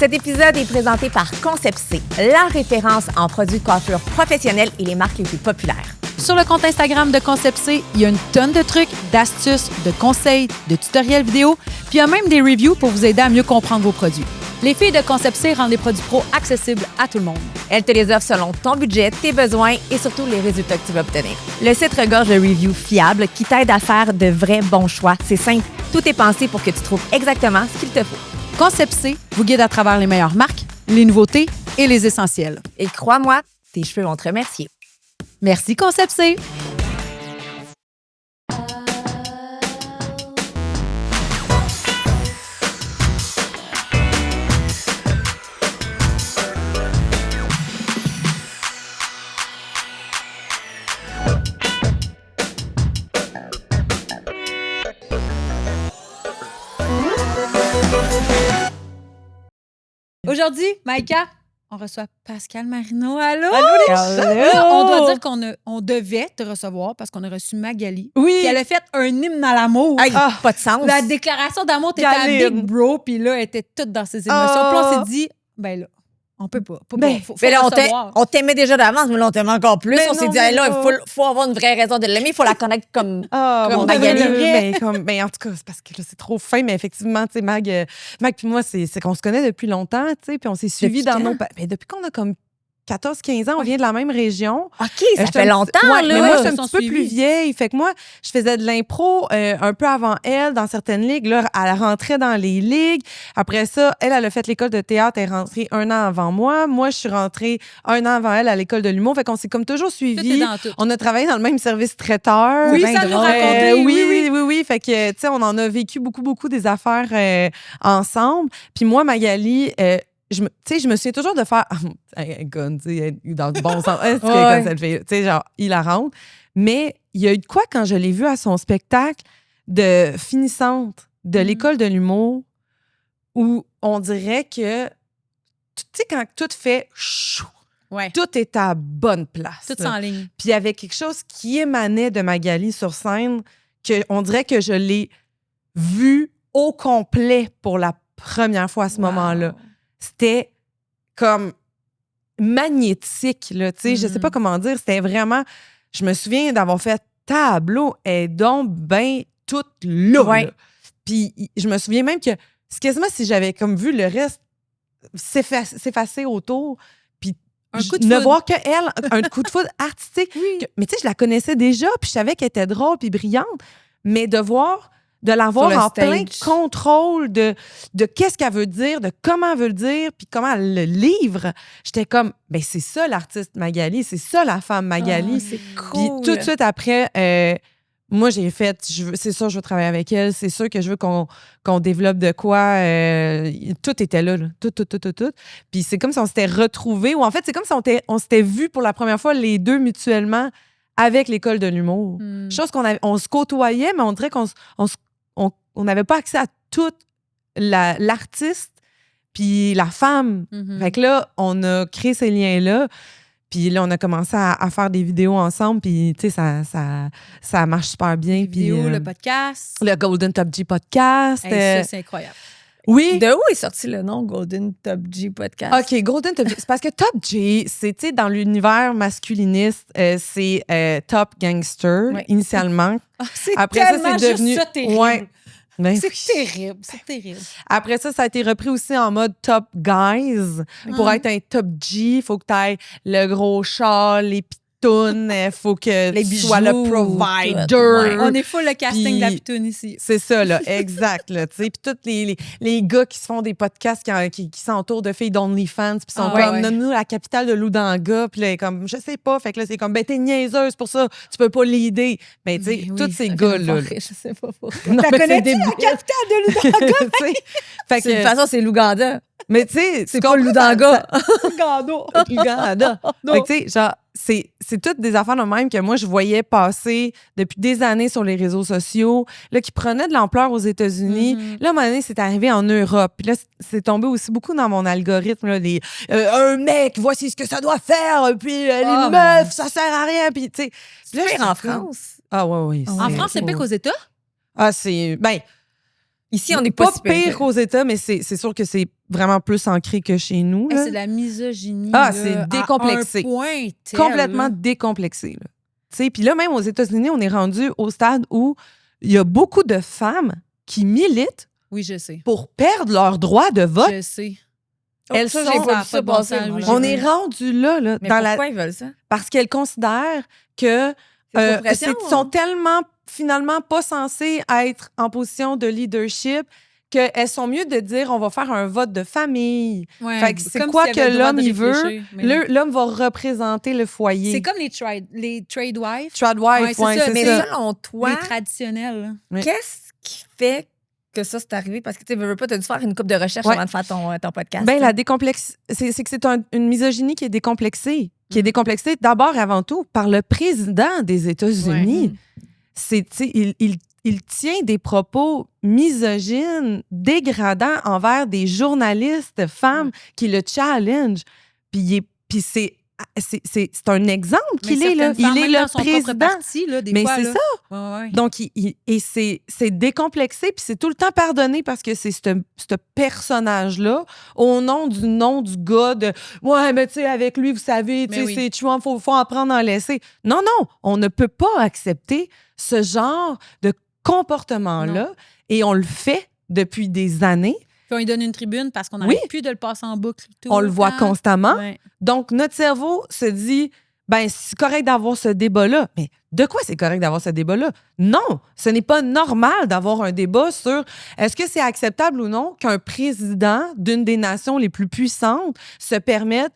Cet épisode est présenté par Concept C, la référence en produits de coiffure professionnels et les marques les plus populaires. Sur le compte Instagram de Concept C, il y a une tonne de trucs, d'astuces, de conseils, de tutoriels vidéo, puis il y a même des reviews pour vous aider à mieux comprendre vos produits. Les filles de Concept C rendent les produits pro accessibles à tout le monde. Elles te les offrent selon ton budget, tes besoins et surtout les résultats que tu vas obtenir. Le site regorge de reviews fiables qui t'aident à faire de vrais bons choix. C'est simple, tout est pensé pour que tu trouves exactement ce qu'il te faut. Concept C vous guide à travers les meilleures marques, les nouveautés et les essentiels. Et crois-moi, tes cheveux vont te remercier. Merci Concept C! Aujourd'hui, Maïka, on reçoit Pascal Marino. Allô? Là, on doit dire qu'on devait te recevoir parce qu'on a reçu Magali. Oui. Puis elle a fait un hymne à l'amour. Hey, pas de sens. La déclaration d'amour, t'étais à Big Bro, puis là, elle était toute dans ses émotions. Puis là, on s'est dit, ben là, on peut pas. Faut Mais là, recevoir. on t'aimait déjà d'avance, mais là, on t'aime encore plus. Mais On s'est non, dit, mais hey, là, non. il faut avoir une vraie raison de l'aimer. Il faut la connaître comme Mon Magali. en tout cas, c'est parce que là, c'est trop fin, mais effectivement, tu sais, Mag puis moi, c'est qu'on se connaît depuis longtemps, tu sais, puis on s'est suivis Depuis dans quand? nos... Mais depuis qu'on a comme 14-15 ans, on vient de la même région. OK, ça Je fait longtemps, ouais, là. mais moi, je suis Ils un sont petit peu suivis. plus vieille. Fait que moi, je faisais de l'impro un peu avant elle, dans certaines ligues. Là, elle rentrait dans les ligues. Après ça, elle a fait l'école de théâtre. Elle est rentrée 1 an avant moi. Moi, je suis rentrée 1 an avant elle à l'école de l'humour. Fait qu'on s'est comme toujours Tout est suivis. dans tout. On a travaillé dans le même service traiteur. Oui, ben ça nous drôle. racontait. Oui. Fait que, tu sais, on en a vécu beaucoup des affaires ensemble. Puis moi, Magali, je me souviens toujours de faire gun, tu sais, dans le bon sens. C'est comme cette fille, tu sais, genre hilarante. Mais il y a eu de quoi quand je l'ai vue à son spectacle de finissante de l'école de l'humour où on dirait que, tu sais, quand tout fait chou, Ouais. tout est à bonne place. Tout en ligne. Puis il y avait quelque chose qui émanait de Magali sur scène que on dirait que je l'ai vu au complet pour la première fois à ce moment-là. C'était comme magnétique, là, tu sais, je sais pas comment dire, c'était vraiment... Je me souviens d'avoir fait tableau et donc ben toute là. Ouais. Là. Puis je me souviens même que c'est quasiment si j'avais comme vu le reste s'effacer autour, puis Un coup de ne foudre. voir que elle, un coup de foudre artistique. Mais tu sais, je la connaissais déjà, puis je savais qu'elle était drôle puis brillante, mais de l'avoir Sur le en plein stage. contrôle de qu'est-ce qu'elle veut dire, de comment elle veut le dire, puis comment elle le livre. J'étais comme, ben c'est ça l'artiste Magali, c'est ça la femme Magali. C'est Puis cool. tout de suite après, moi j'ai fait, c'est sûr je veux travailler avec elle, c'est sûr que je veux qu'on développe de quoi. Tout était là. Tout. Puis c'est comme si on s'était retrouvés, ou en fait c'est comme si on s'était vus pour la première fois les deux mutuellement avec l'école de l'humour. Chose on se côtoyait, mais on dirait on n'avait pas accès à toute l'artiste puis la femme. Fait que là, on a créé ces liens-là. Puis là, on a commencé à faire des vidéos ensemble. Puis, tu sais, ça marche super bien. Puis, Vidéo, le podcast. le Golden Top G podcast. Hey, ça, c'est incroyable. Oui. De où est sorti le nom Golden Top G Podcast? OK, Golden Top G. C'est parce que Top G, c'est, tu sais, dans l'univers masculiniste, c'est Top Gangster, Ouais. initialement. C'est Après ça, tellement c'est devenu... juste ça terrible. Ouais. Ben, C'est terrible, c'est terrible. Après ça a été repris aussi en mode Top Guys. Pour être un Top G, il faut que tu aies le gros char, les pitounes, il faut que Les tu bijoux, sois le tout, provider. ouais. On est full le casting Puis- de la pitoune ici. C'est ça, là, exact. Là, tu sais. Puis tous les gars qui se font des podcasts qui s'entourent de filles d'OnlyFans, puis sont Ah, comme, ouais. donne-nous la capitale de l'Oudanga, puis là, comme, je sais pas. Fait que là, c'est comme, ben, t'es niaiseuse pour ça, tu peux pas l'aider. Ben, tu sais, Mais oui, tous ces Ça gars-là. fait me faire rire, je sais pas pourquoi. Non, T'as mais c'est connais-tu débile. la capitale de l'Oudanga? Tu sais, fait De toute que, façon, c'est l'Ouganda. mais tu sais, C'est pas l'Oudanga. L'Ouganda. Fait que, tu sais, genre, c'est toutes des affaires de même que moi, je voyais passer depuis des années sur les réseaux sociaux, là, qui prenaient de l'ampleur aux États-Unis. Là, à un moment donné, c'est arrivé en Europe. Puis là, c'est tombé aussi beaucoup dans mon algorithme, là, un mec, voici ce que ça doit faire, puis les Oh, meufs, ça sert à rien, puis tu sais. Puis là, C'est j'étais en comme- France. Ah ouais. En France, c'est pire qu'aux États? Ah, c'est... Ben, Ici, on n'est pas si pire qu'aux États, mais c'est sûr que c'est vraiment plus ancré que chez nous. Là. C'est de la misogynie. Ah, là, c'est décomplexé. À un point tel, complètement là. décomplexé. Puis là, même aux États-Unis, on est rendu au stade où il y a beaucoup de femmes qui militent Oui, je sais. pour perdre leur droit de vote. Je sais. Elles ça, sont- j'ai pas vu Ça ça a pas de bon passer. sens, moi, oui, j'ai On vu. est rendu là Mais dans pourquoi ils veulent ça? parce qu'elles considèrent que C'est trop pression, sont tellement finalement pas censées être en position de leadership qu'elles sont mieux de dire on va faire un vote de famille. Ouais, Fait que c'est comme quoi s'il y avait que le droit l'homme de il veut. réfléchir, mais- L'homme va représenter le foyer. C'est comme les trade wives, Tradwife, Ouais, c'est ça, Mais ça. selon toi, les traditionnels. là. Oui. qu'est-ce qui fait que ça c'est arrivé? Parce que tu veux pas, tu as dû faire une coupe de recherche Ouais. avant de faire ton podcast. Ben, c'est que c'est une misogynie qui est décomplexée. Qui Mm. est décomplexée d'abord et avant tout par le président des États-Unis. C'est, tu sais, il tient des propos misogynes, dégradants envers des journalistes femmes qui le challenge. Puis c'est un exemple qu'il est, là. Il est le président. Parti, là, des Mais fois, c'est là. ça. Ouais. Donc, c'est décomplexé, puis c'est tout le temps pardonné parce que c'est ce personnage-là, au nom du gars de « Ouais, mais tu sais, avec lui, vous savez, tu sais, Mais oui. c'est Trump, faut en prendre, en laisser. » Non, on ne peut pas accepter ce genre de comportement-là, et on le fait depuis des années. Puis on lui donne une tribune parce qu'on Oui. n'arrête plus de le passer en boucle. Tout On le voit temps. constamment. Ouais. Donc, notre cerveau se dit, ben, c'est correct d'avoir ce débat-là. Mais de quoi c'est correct d'avoir ce débat-là? Non, ce n'est pas normal d'avoir un débat sur est-ce que c'est acceptable ou non qu'un président d'une des nations les plus puissantes se permette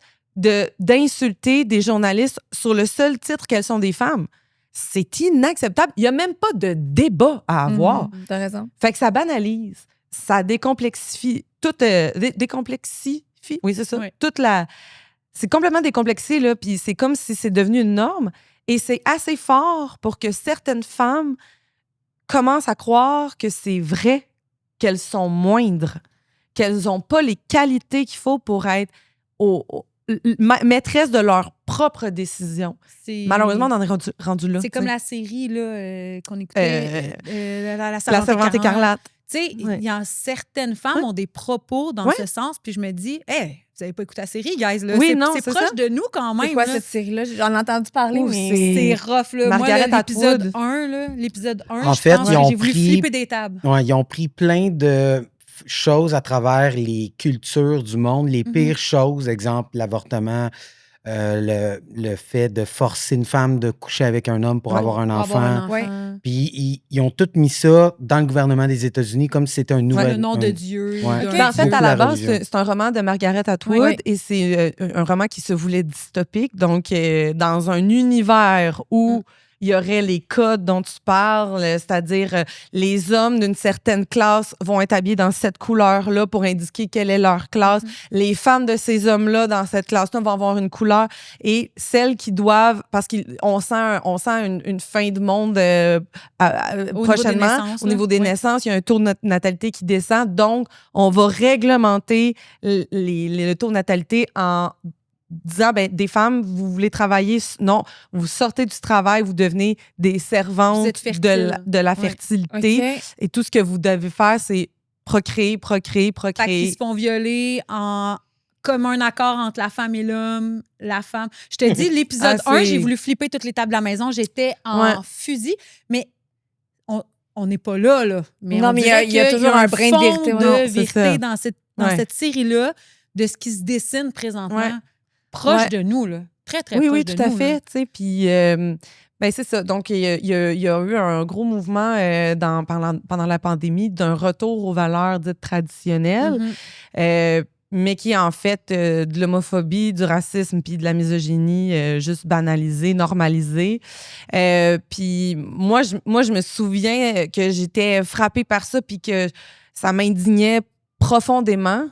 d'insulter des journalistes sur le seul titre qu'elles sont des femmes. C'est inacceptable. Il n'y a même pas de débat à avoir. T'as raison. Fait que ça banalise, ça décomplexifie, décomplexifie, oui, c'est ça, Oui. c'est complètement décomplexé, là, puis c'est comme si c'est devenu une norme, et c'est assez fort pour que certaines femmes commencent à croire que c'est vrai qu'elles sont moindres, qu'elles n'ont pas les qualités qu'il faut pour être maîtresses de leurs propres décisions. Malheureusement, on en est rendu là. C'est comme t'sais. la série là, qu'on écoutait, la La Servante écarlate. Tu sais, Ouais. il y a certaines femmes ont des propos dans ce sens, puis je me dis, hey, vous n'avez pas écouté la série, guys. Là. Oui, non, c'est c'est proche ça. de nous quand même. C'est quoi là. cette série-là? J'en ai entendu parler, Ouh, mais... C'est rough, là. Moi, Margaret là, l'épisode Atwood. 1, l'épisode 1, En je fait, pense ils que ont j'ai voulu pris- flipper des tables. Ouais, ils ont pris plein de choses à travers les cultures du monde, les pires choses, exemple l'avortement, le fait de forcer une femme de coucher avec un homme pour avoir un Pour enfant. avoir un Ouais. enfant. Puis ils ont tout mis ça dans le gouvernement des États-Unis comme si c'était un nouvel... Le nom de Dieu. Ouais. d'un Ben, en fait, Dieu. à la la base, religion. c'est un roman de Margaret Atwood Oui. et c'est un roman qui se voulait dystopique, donc dans un univers où il y aurait les codes dont tu parles, c'est-à-dire les hommes d'une certaine classe vont être habillés dans cette couleur-là pour indiquer quelle est leur classe. Les femmes de ces hommes-là dans cette classe-là vont avoir une couleur et celles qui doivent, parce qu'on sent une fin de monde Au prochainement. niveau des naissances, Au niveau des là. naissances, il y a un taux de natalité qui descend. Donc, on va réglementer le taux de natalité en disant, ben, des femmes, vous voulez travailler, non, vous sortez du travail, vous devenez des servantes Vous êtes fertile. de la Ouais. fertilité. OK. Et tout ce que vous devez faire, c'est procréer. Fait qu'ils se font violer en commun accord entre la femme et l'homme, la femme. Je te dis, l'épisode Ah, 1, c'est- j'ai voulu flipper toutes les tables à la maison. J'étais en Ouais. fusil, mais on n'est pas là. Mais Non, on mais dirait il y a qu'il toujours un brin de fond vérité. de Non, c'est vérité ça. dans Ouais. cette série-là, de ce qui se dessine présentement, Ouais. proche Ouais. de nous. Là. Très, très Oui, proche oui, de tout à nous, là. fait. Tu sais, puis, ben, c'est ça. Donc, il y a eu un gros mouvement pendant la pandémie d'un retour aux valeurs dites traditionnelles, Mhm. mais qui est en fait de l'homophobie, du racisme puis de la misogynie juste banalisée, normalisée. Puis moi, je me souviens que j'étais frappée par ça puis que ça m'indignait profondément.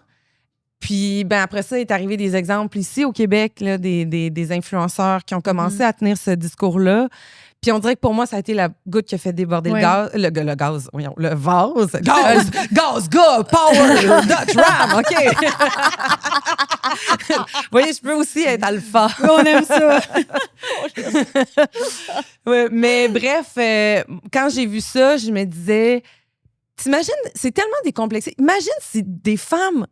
Puis, ben après ça, est arrivé des exemples ici au Québec, là, des influenceurs qui ont commencé à tenir ce discours-là. Puis on dirait que pour moi, ça a été la goutte qui a fait déborder Ouais. le gaz, voyons, le vase. Gaz, go, power, Dutch Ram, OK. Vous voyez, je peux aussi être alpha. On aime ça. Ouais, mais bref, quand j'ai vu ça, je me disais, t'imagines, c'est tellement décomplexé. Imagine si des femmes,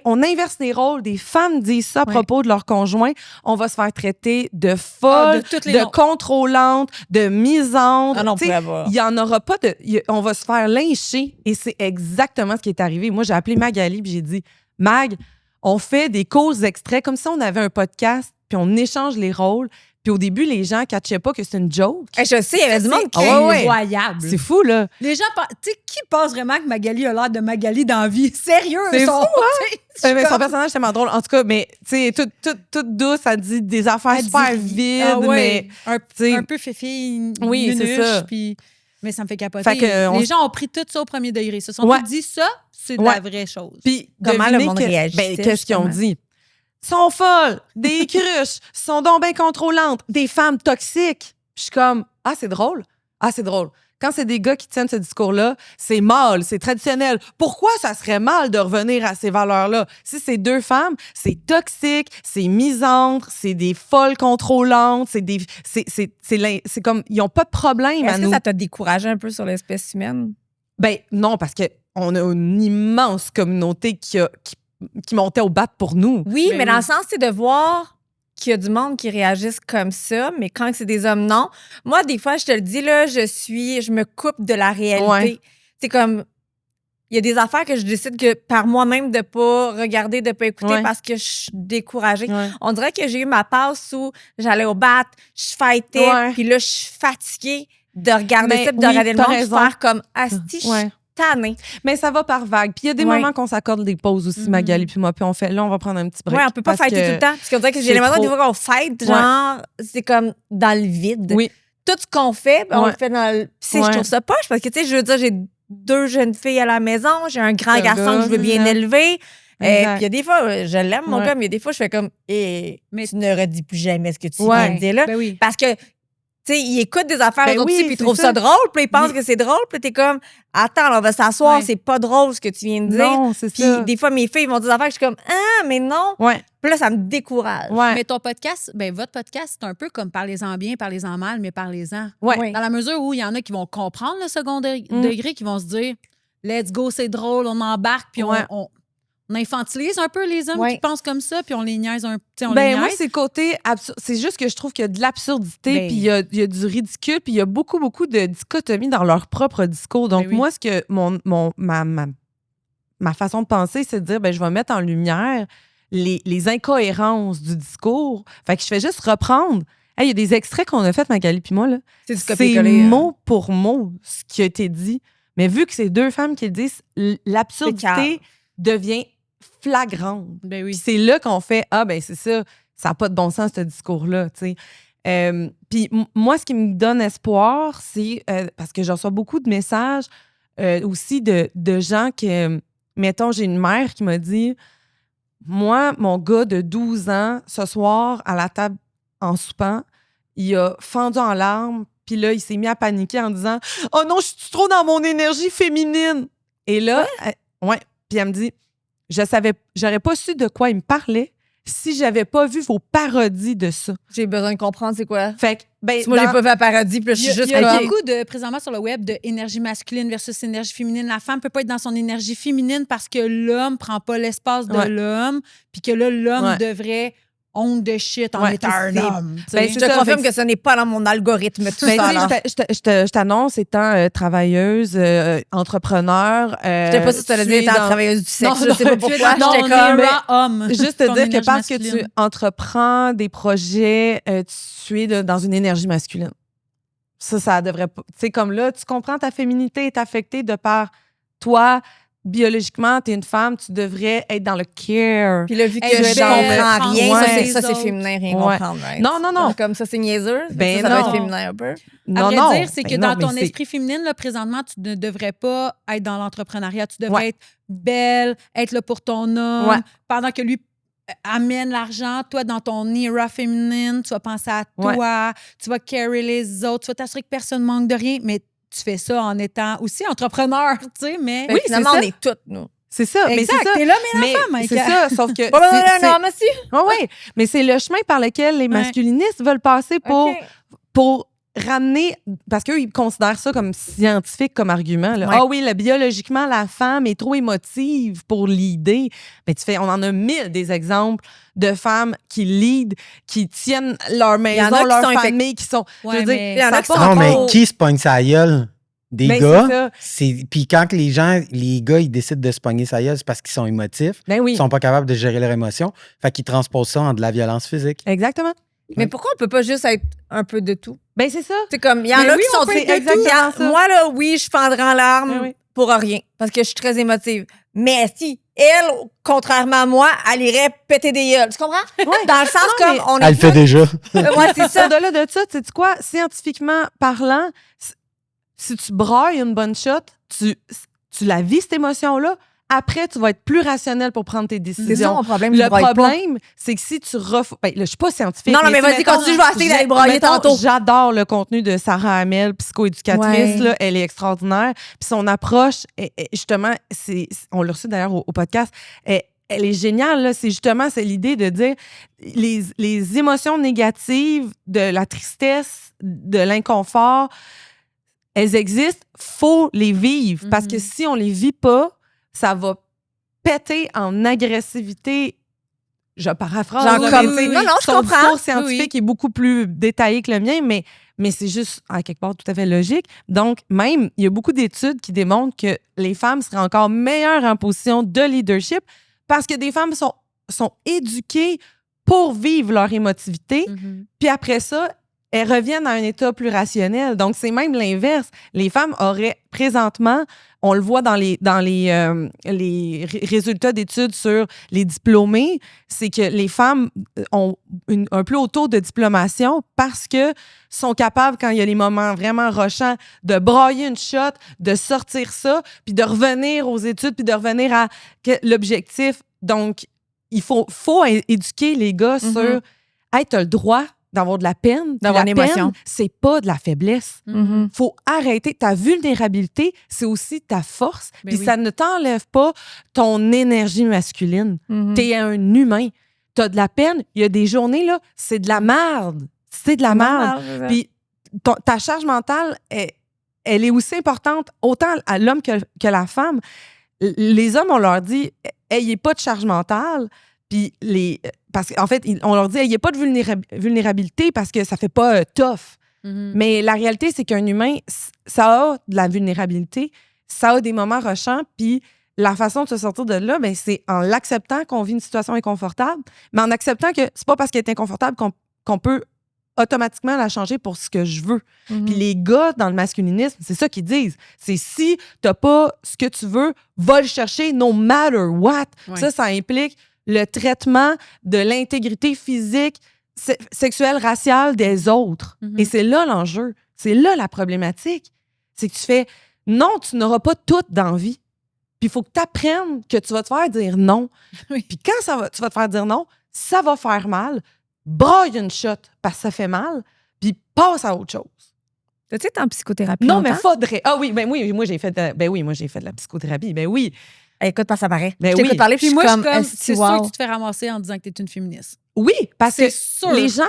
on inverse les rôles, des femmes disent ça à propos de leur conjoint, on va se faire traiter de folle, de contrôlante, de misante. Ah non, il y en aura pas de... on va se faire lyncher et c'est exactement ce qui est arrivé. Moi, j'ai appelé Magali et j'ai dit, Mag, on fait des courts extraits comme si on avait un podcast puis on échange les rôles. Puis au début, les gens ne catchaient pas que c'est une joke. Je sais, il y avait du monde qui... incroyable. C'est fou, là. Les gens, tu sais, qui pense vraiment que Magali a l'air de Magali dans la vie? Sérieux? C'est fou, hein? Mais son personnage est tellement drôle. En tout cas, mais tu sais, toute douce, elle dit des affaires super vides, mais... Un peu fifi, oui, c'est ça. Puis... Mais ça me fait capoter. Les gens ont pris tout ça au premier degré. Ils se sont tous dit ça, c'est de la vraie chose. Puis comment le monde réagit? Qu'est-ce qu'ils ont dit? Sont folles, des cruches, sont donc bien contrôlantes, des femmes toxiques. Puis je suis comme, c'est drôle. C'est drôle. Quand c'est des gars qui tiennent ce discours-là, c'est mâle, c'est traditionnel. Pourquoi ça serait mal de revenir à ces valeurs-là? Si c'est deux femmes, c'est toxique, c'est misandre, c'est des folles contrôlantes, c'est comme, ils n'ont pas de problème à nous. Est-ce que ça t'a découragé un peu sur l'espèce humaine? Ben non, parce qu'on a une immense communauté qui montait au bat pour nous. Oui, mais dans le sens, c'est de voir qu'il y a du monde qui réagisse comme ça, mais quand c'est des hommes, non. Moi, des fois, je te le dis, là, je me coupe de la réalité. C'est comme, il y a des affaires que je décide que par moi-même de pas regarder, de pas écouter parce que je suis découragée. On dirait que j'ai eu ma passe où j'allais au bat, je fightais, puis là, je suis fatiguée de regarder ça, de regarder le monde, faire comme asti, je suis tannée. Mais ça va par vague. Puis il y a des moments qu'on s'accorde des pauses aussi, Magali puis moi, puis on fait, là, on va prendre un petit break. Oui, on peut pas fighter tout le temps. Parce qu'on dirait que j'ai l'impression des fois qu'on fight, genre, c'est comme dans le vide. Oui. Tout ce qu'on fait, on le fait dans le... Je trouve ça poche parce que, tu sais, je veux dire, j'ai 2 jeunes filles à la maison, j'ai un grand garçon que je veux bien élever. Puis il y a des fois, je l'aime, mon gars, mais il y a des fois, je fais comme, mais tu ne redis plus jamais ce que tu viens de dire là. Parce que, tu sais, il écoute des affaires aussi, puis il trouve ça drôle, puis il pense que c'est drôle, puis t'es comme, attends, on va s'asseoir, c'est pas drôle ce que tu viens de dire. Non, c'est ça. Puis des fois, mes filles vont dire des affaires que je suis comme, mais non. Puis là, ça me décourage. Mais ton podcast, votre podcast, c'est un peu comme parlez-en bien, parlez-en mal, mais parlez-en. Dans la mesure où il y en a qui vont comprendre le second degré, qui vont se dire, let's go, c'est drôle, on embarque, puis on infantilise un peu les hommes qui pensent comme ça, puis on les niaise un peu. Moi, c'est le côté absurde. C'est juste que je trouve qu'il y a de l'absurdité, puis il y a du ridicule, puis il y a beaucoup, beaucoup de dichotomie dans leur propre discours. Donc, moi, ce que ma façon de penser, c'est de dire, je vais mettre en lumière les incohérences du discours. Fait que je fais juste reprendre. Il y a des extraits qu'on a fait, Magali puis moi, là. C'est mot pour mot ce qui a été dit. Mais vu que c'est 2 femmes qui le disent, l'absurdité devient flagrante. C'est là qu'on fait c'est ça n'a pas de bon sens ce discours-là, tu sais. Puis moi, ce qui me donne espoir, c'est parce que je reçois beaucoup de messages aussi de gens que, mettons, j'ai une mère qui m'a dit, moi, mon gars de 12 ans, ce soir, à la table en soupant, il a fendu en larmes, puis là, il s'est mis à paniquer en disant « Oh non, je suis trop dans mon énergie féminine! » Et là, puis elle me dit j'aurais pas su de quoi il me parlait si j'avais pas vu vos parodies de ça. J'ai besoin de comprendre c'est quoi. Fait que, moi, j'ai pas vu la parodie, puis je suis juste Il y a beaucoup présentement sur le web, de énergie masculine versus énergie féminine. La femme peut pas être dans son énergie féminine parce que l'homme prend pas l'espace de l'homme, puis que là, l'homme devrait own the shit en étant un homme. Je te confirme que ce n'est pas dans mon algorithme, tout ça. Je t'annonce, étant travailleuse, entrepreneur. Je sais pas si tu allais dire étant travailleuse du sexe. Je sais pas pourquoi. J'étais comme homme. Juste te dire que parce que tu entreprends des projets, tu es dans une énergie masculine. Ça devrait pas. Tu sais, comme là, tu comprends, ta féminité est affectée de par toi. Biologiquement, t'es une femme, tu devrais être dans le care. Puis là, vu que je comprends rien, ça c'est féminin, rien comprendre. Right? Non. Comme ça, c'est niaiseux. Ça doit être féminin un peu. À dire, c'est que dans ton esprit féminine, là, présentement, tu ne devrais pas être dans l'entrepreneuriat. Tu devrais être belle, être là pour ton homme, pendant que lui amène l'argent. Toi, dans ton era féminine, tu vas penser à toi, tu vas carry les autres, tu vas t'assurer que personne ne manque de rien, mais tu fais ça en étant aussi entrepreneur, tu sais, mais... Oui, finalement, on est toutes, nous. C'est ça. Exact, mais c'est ça. T'es là, mais la femme. C'est ça, sauf que... Oui, mais c'est le chemin par lequel les masculinistes veulent passer pour ramener, parce qu'eux, ils considèrent ça comme scientifique, comme argument. Là. Ouais. Ah oui, biologiquement, la femme est trop émotive pour leader. Mais on en a 1000 des exemples de femmes qui lead, qui tiennent leur maison, leur famille, qui sont... Ouais, je veux dire, mais il y en a qui sont Non, mais trop- qui se pogne sa gueule? Des Ben, gars. c'est ça. Puis quand les gars, ils décident de se pogner sa gueule, c'est parce qu'ils sont émotifs. Ben oui, Ils sont pas capables de gérer leurs émotions. Fait qu'ils transposent ça en de la violence physique. exactement. Mais pourquoi on peut pas juste être un peu de tout? Ben c'est ça. C'est comme, il y en Mais a oui, qui on sont peut très être de tout. exactement ça. Moi, là, oui, je fendrais en larmes Oui. pour rien, parce que je suis très émotive. Mais si elle, contrairement à moi, elle irait péter des gueules. Tu comprends? Dans le sens Non, comme mais on est Elle le fait déjà. Ouais, c'est ça. Au-delà de ça, tu sais quoi? Scientifiquement parlant, si tu brailles une bonne shot, tu la vis, cette émotion-là. Après, tu vas être plus rationnel pour prendre tes C'est ça décisions. mon problème. Le problème, c'est que si tu refous... Ben, là, je suis pas scientifique. Non, mais tu sais, vas-y, mettons, continue, je vais essayer d'aller brailler mettons, tantôt. J'adore le contenu de Sarah Hamel, psychoéducatrice. Ouais. Là, elle est extraordinaire. Puis son approche, justement, on l'a reçu d'ailleurs au podcast, elle est géniale. Là. C'est l'idée de dire les émotions négatives, de la tristesse, de l'inconfort, elles existent, faut les vivre. Parce que si on les vit pas, ça va péter en agressivité. Je paraphrase. Genre là, comme- mais tu sais, non, je son comprends. discours scientifique est beaucoup plus détaillé que le mien, mais c'est juste, à quelque part, tout à fait logique. Donc, même, il y a beaucoup d'études qui démontrent que les femmes seraient encore meilleures en position de leadership parce que des femmes sont éduquées pour vivre leur émotivité. Puis après ça, elles reviennent à un état plus rationnel. Donc, c'est même l'inverse. Les femmes auraient présentement, on le voit dans les résultats d'études sur les diplômés, c'est que les femmes ont un plus haut taux de diplomation parce que sont capables, quand il y a les moments vraiment rochants, de brailler une shot, de sortir ça, puis de revenir aux études, puis de revenir à l'objectif. Donc, il faut éduquer les gars sur « Hey, t'as le droit d'avoir de la peine. D'avoir la une émotion. peine, c'est pas de la faiblesse. Faut arrêter. Ta vulnérabilité, c'est aussi ta force. Ben Puis oui. ça ne t'enlève pas ton énergie masculine. T'es un humain. T'as de la peine. Il y a des journées, là, c'est de la merde. C'est de la merde. Puis ta charge mentale, elle est aussi importante, autant à l'homme que la femme. Les hommes, on leur dit, ayez pas de charge mentale. Puis parce qu'en fait, on leur dit, ayez pas de vulnérabilité parce que ça fait pas tough. Mais la réalité, c'est qu'un humain, ça a de la vulnérabilité, ça a des moments rushants, puis la façon de se sortir de là, ben, c'est en l'acceptant qu'on vit une situation inconfortable, mais en acceptant que c'est pas parce qu'elle est inconfortable qu'on peut automatiquement la changer pour ce que je veux. Puis les gars, dans le masculinisme, c'est ça qu'ils disent. C'est si t'as pas ce que tu veux, va le chercher no matter what. Ouais. Ça implique le traitement de l'intégrité physique, sexuelle, raciale des autres. Et c'est là l'enjeu. C'est là la problématique. C'est que tu fais, non, tu n'auras pas tout d'envie. Puis il faut que tu apprennes que tu vas te faire dire non. Oui. Puis quand tu vas te faire dire non, ça va faire mal. Braille une shot parce que ça fait mal. Puis passe à autre chose. T'as-tu été en psychothérapie Non, longtemps? mais faudrait. Ah oui, moi j'ai fait de la psychothérapie. Ben oui. Écoute, pas ça paraît. Ben je t'écoute oui. parler, puis Puis moi, je je suis suis comme, comme, c'est sûr wow. que tu te fais ramasser en disant que t'es une féministe. Oui, parce que C'est sûr. les gens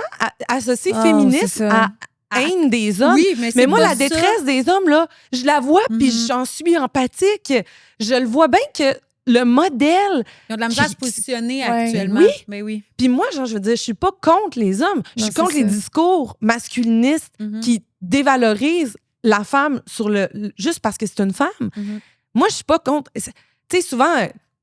associent Oh, féminisme c'est ça. à haine des hommes. Oui, mais c'est Mais moi, pas la ça. détresse des hommes, là, je la vois, puis j'en suis empathique. Je le vois bien que le modèle... Ils ont de la misère à se Qui- positionner Ouais. actuellement. Oui. Mais oui. Puis moi, genre, je veux dire, je suis pas contre les hommes. Je Non, suis c'est contre les ça. discours masculinistes qui dévalorisent la femme juste parce que c'est une femme. Moi, je suis pas contre... Tu sais, souvent...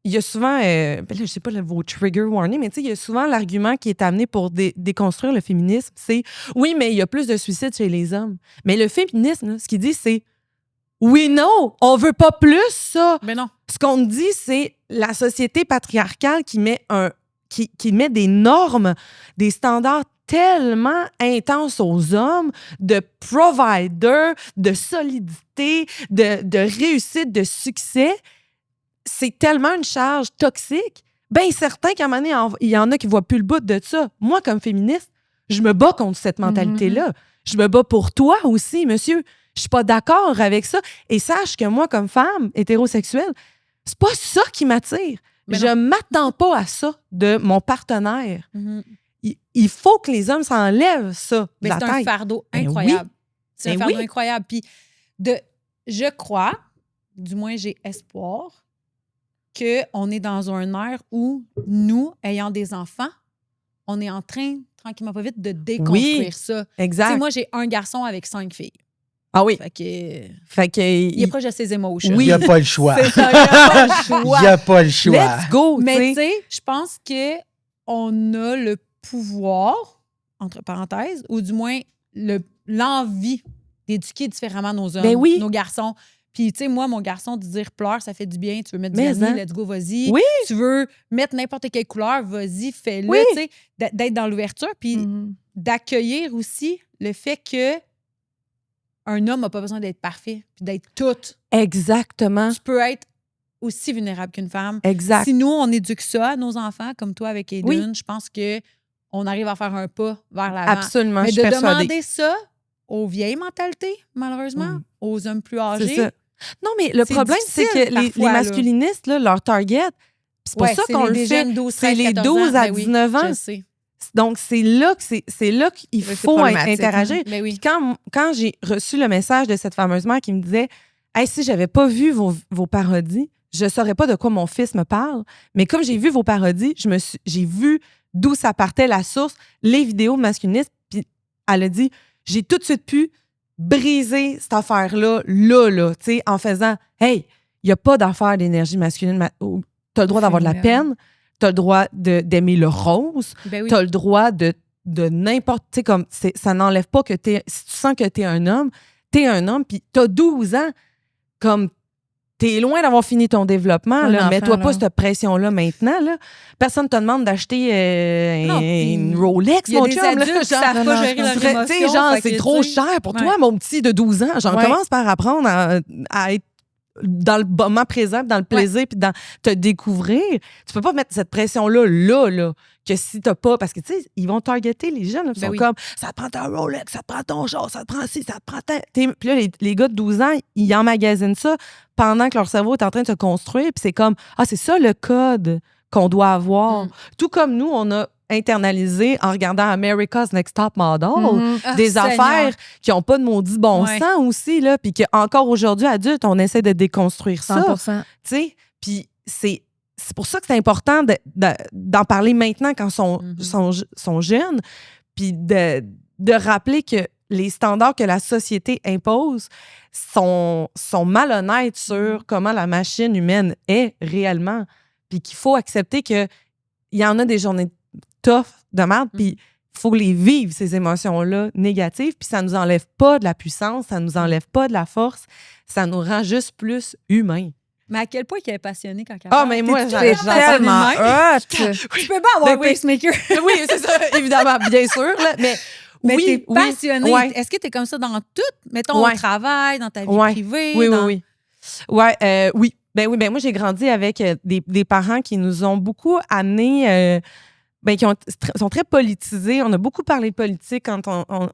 Il y a souvent, ben là, je sais pas vos trigger warning, mais tu sais, il y a souvent l'argument qui est amené pour déconstruire le féminisme, c'est oui, mais il y a plus de suicides chez les hommes. Mais le féminisme, là, ce qu'il dit, c'est oui, non, on veut pas plus ça. Mais non. Ce qu'on dit, c'est la société patriarcale qui met qui met des normes, des standards tellement intenses aux hommes de provider, de solidité, de réussite, de succès. C'est tellement une charge toxique. Bien certain qu'à un moment donné, il y en a qui ne voient plus le bout de ça. Moi, comme féministe, je me bats contre cette mentalité-là. Je me bats pour toi aussi, monsieur. Je suis pas d'accord avec ça. Et sache que moi, comme femme hétérosexuelle, c'est pas ça qui m'attire. Mais Je m'attends pas à ça de mon partenaire. Mhm. Il faut que les hommes s'enlèvent ça de Mais la c'est un tête. fardeau Ben incroyable. C'est un fardeau incroyable. Puis, je crois, du moins j'ai espoir, qu'on est dans un ère où nous, ayant des enfants, on est en train, tranquillement pas vite, de déconstruire ça. Exact. Tu sais, moi, j'ai un garçon avec 5 filles. Ah oui. Fait que il est proche de ses émotions. Oui. Il n'y a pas le choix. C'est ça, il n'y a pas le choix. Il n'y a pas le choix. Let's go, mais tu sais, je pense qu'on a le pouvoir, entre parenthèses, ou du moins l'envie d'éduquer différemment nos hommes, nos garçons. Puis, tu sais, moi, mon garçon, de dire pleure, ça fait du bien. Tu veux mettre du vernis, let's go, vas-y. Oui. Tu veux mettre n'importe quelle couleur, vas-y, fais-le. Oui. Tu sais, d'être dans l'ouverture, puis d'accueillir aussi le fait que un homme n'a pas besoin d'être parfait, puis d'être tout. Exactement. Tu peux être aussi vulnérable qu'une femme. Exact. Si nous, on éduque ça à nos enfants, comme toi avec Aiden, je pense qu'on arrive à faire un pas vers l'avant. Absolument, mais je suis persuadée. Demander ça aux vieilles mentalités, malheureusement, aux hommes plus âgés. C'est ça. Non, mais le problème, c'est que les masculinistes, là, leur target, c'est pour ça qu'on le fait, c'est les 12 à 19 ans. Je sais. Donc, c'est là qu'il faut interagir. Ben oui. Puis quand j'ai reçu le message de cette fameuse mère qui me disait « Hey, si j'avais pas vu vos parodies, je saurais pas de quoi mon fils me parle. Mais comme j'ai vu vos parodies, j'ai vu d'où ça partait, la source, les vidéos masculinistes. » Puis elle a dit « J'ai tout de suite pu briser cette affaire-là, tu sais, en faisant « Hey, il n'y a pas d'affaire d'énergie masculine. Tu as le droit d'avoir de la peine. Tu as le droit d'aimer le rose. Ben oui. Tu as le droit de n'importe... Tu sais, comme, ça n'enlève pas que si tu sens que tu es un homme, puis tu as 12 ans, comme... T'es loin d'avoir fini ton développement, là. Mets-toi pas cette pression-là maintenant, là. Personne te demande d'acheter une Rolex, mon chum. Il y a des adultes qui savent pas gérer leurs émotions. Tu sais, genre, c'est trop cher pour toi, mon petit de 12 ans. Genre, commence par apprendre à être dans le moment présent, dans le plaisir, puis dans te découvrir. Tu peux pas mettre cette pression-là, là, que si t'as pas... Parce que, tu sais, ils vont targeter les jeunes. Ils sont comme, ça te prend ta Rolex, ça te prend ton char, ça te prend ci, ça te prend... Puis là, les gars de 12 ans, ils emmagasinent ça pendant que leur cerveau est en train de se construire. Puis c'est comme, c'est ça le code qu'on doit avoir. Tout comme nous, on a internalisé en regardant America's Next Top Model des affaires qui n'ont pas de maudit bon sens aussi, là, puis qu'encore aujourd'hui, adultes, on essaie de déconstruire 100%. ça. Tu sais, puis c'est pour ça que c'est important d'en parler maintenant quand sont jeunes, puis de rappeler que les standards que la société impose sont malhonnêtes sur comment la machine humaine est réellement, puis qu'il faut accepter qu'il y en a des journées tough de merde, puis il faut les vivre, ces émotions-là négatives, puis ça nous enlève pas de la puissance, ça nous enlève pas de la force, ça nous rend juste plus humains. Mais à quel point il est passionné quand il parle? Mais moi, j'en tellement hot! Tu peux pas avoir un pacemaker. Oui, c'est ça, évidemment, bien sûr. Là, mais t'es passionné. Est-ce que t'es comme ça dans tout? Mettons, au travail, dans ta vie privée? Oui. Oui. Ben moi, j'ai grandi avec des parents qui nous ont beaucoup amenés... qui sont très politisés. On a beaucoup parlé de politique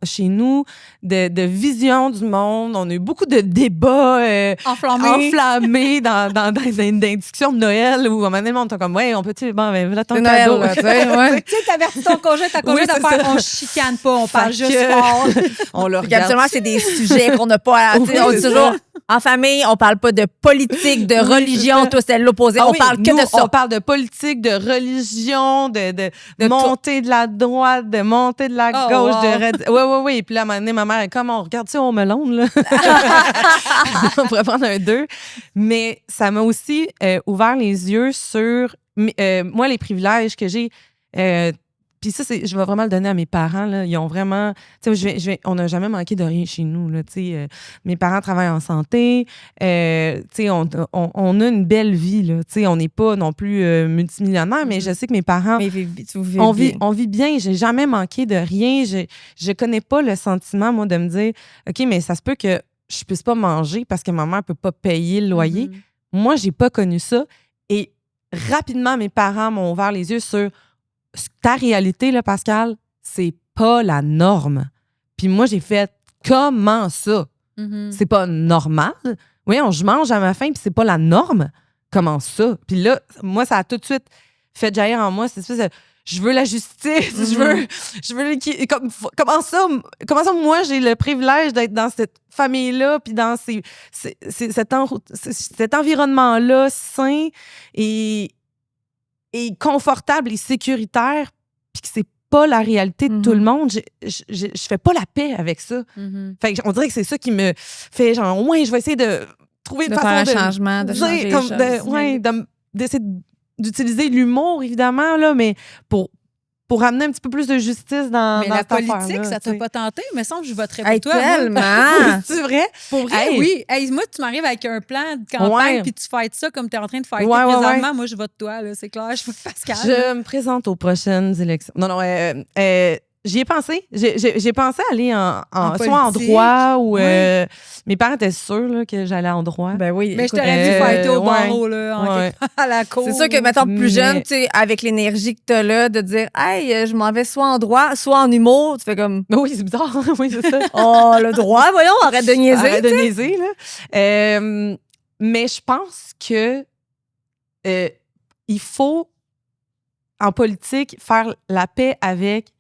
chez nous, de vision du monde. On a eu beaucoup de débats enflammés dans une discussion de Noël où à un moment donné, on était comme, on peut-tu... Bon, là, ton cadeau. Tu sais, t'avertis ton congé, ta congé d'affaires, on chicane pas, on parle juste fort. On le regarde. Absolument, c'est des sujets qu'on n'a pas à... on dit toujours... En famille, on parle pas de politique, de religion, tout c'est l'opposé. On parle que de ça. On parle de politique, de religion, de montée de la droite, de montée de la gauche. Oui. Puis là, à un moment donné, ma mère est comme, on regarde ça au melon, là. On pourrait prendre un 2. Mais ça m'a aussi ouvert les yeux sur, moi, les privilèges que j'ai. Puis ça, je vais vraiment le donner à mes parents. Là. Ils ont vraiment... Tu sais, on n'a jamais manqué de rien chez nous. Là, mes parents travaillent en santé. Tu sais, on a une belle vie. Là, tu sais, on n'est pas non plus multimillionnaire, mais je sais que mes parents... On vit bien. J'ai jamais manqué de rien. Je connais pas le sentiment, moi, de me dire, OK, mais ça se peut que je puisse pas manger parce que ma mère peut pas payer le loyer. Moi, j'ai pas connu ça. Et rapidement, mes parents m'ont ouvert les yeux sur... Ta réalité, là, Pascal, c'est pas la norme. Puis moi, j'ai fait comment ça? C'est pas normal. Oui, je mange à ma faim, puis c'est pas la norme. Comment ça? Puis là, moi, ça a tout de suite fait jaillir en moi cette espèce de je veux la justice, je veux comment ça, moi, j'ai le privilège d'être dans cette famille-là, puis dans cet environnement-là sain et confortable et sécuritaire, puis que c'est pas la réalité de tout le monde. Je fais pas la paix avec ça. Fait qu'on dirait que c'est ça qui me fait genre, ouais, je vais essayer de trouver une façon faire un changement, de changer les choses. D'essayer d'utiliser l'humour, évidemment, là, mais pour amener un petit peu plus de justice dans mais la cette politique, affaire-là, ça t'a pas tenté? Il me semble que je voterais pour Hey, toi. moi. tellement! C'est vrai? Pour vrai, Hey. oui. Hey, moi, tu m'arrives avec un plan de campagne Ouais. puis tu fightes ça comme tu es en train de fighter Ouais, présentement. Moi, je vote toi, là, c'est clair. Je vote Pascal. Je me présente aux prochaines élections. Non, j'y ai pensé. J'ai pensé aller soit en politique. droit ou... Ouais. mes parents étaient sûrs là, que j'allais en droit. Ben oui. Mais je écoute, t'aurais dit fighter au ouais. barreau, là, Ouais. à la cour. c'est sûr que, mettons, plus Mais- jeune, tu sais, avec l'énergie que t'as là, de dire, hey, je m'en vais soit en droit, soit en humour, tu fais comme, Oui, c'est bizarre. Oui, c'est ça. oh, le droit, voyons, arrête de niaiser. Arrête de niaiser, là. Mais je pense que il faut, en politique, faire la paix avec...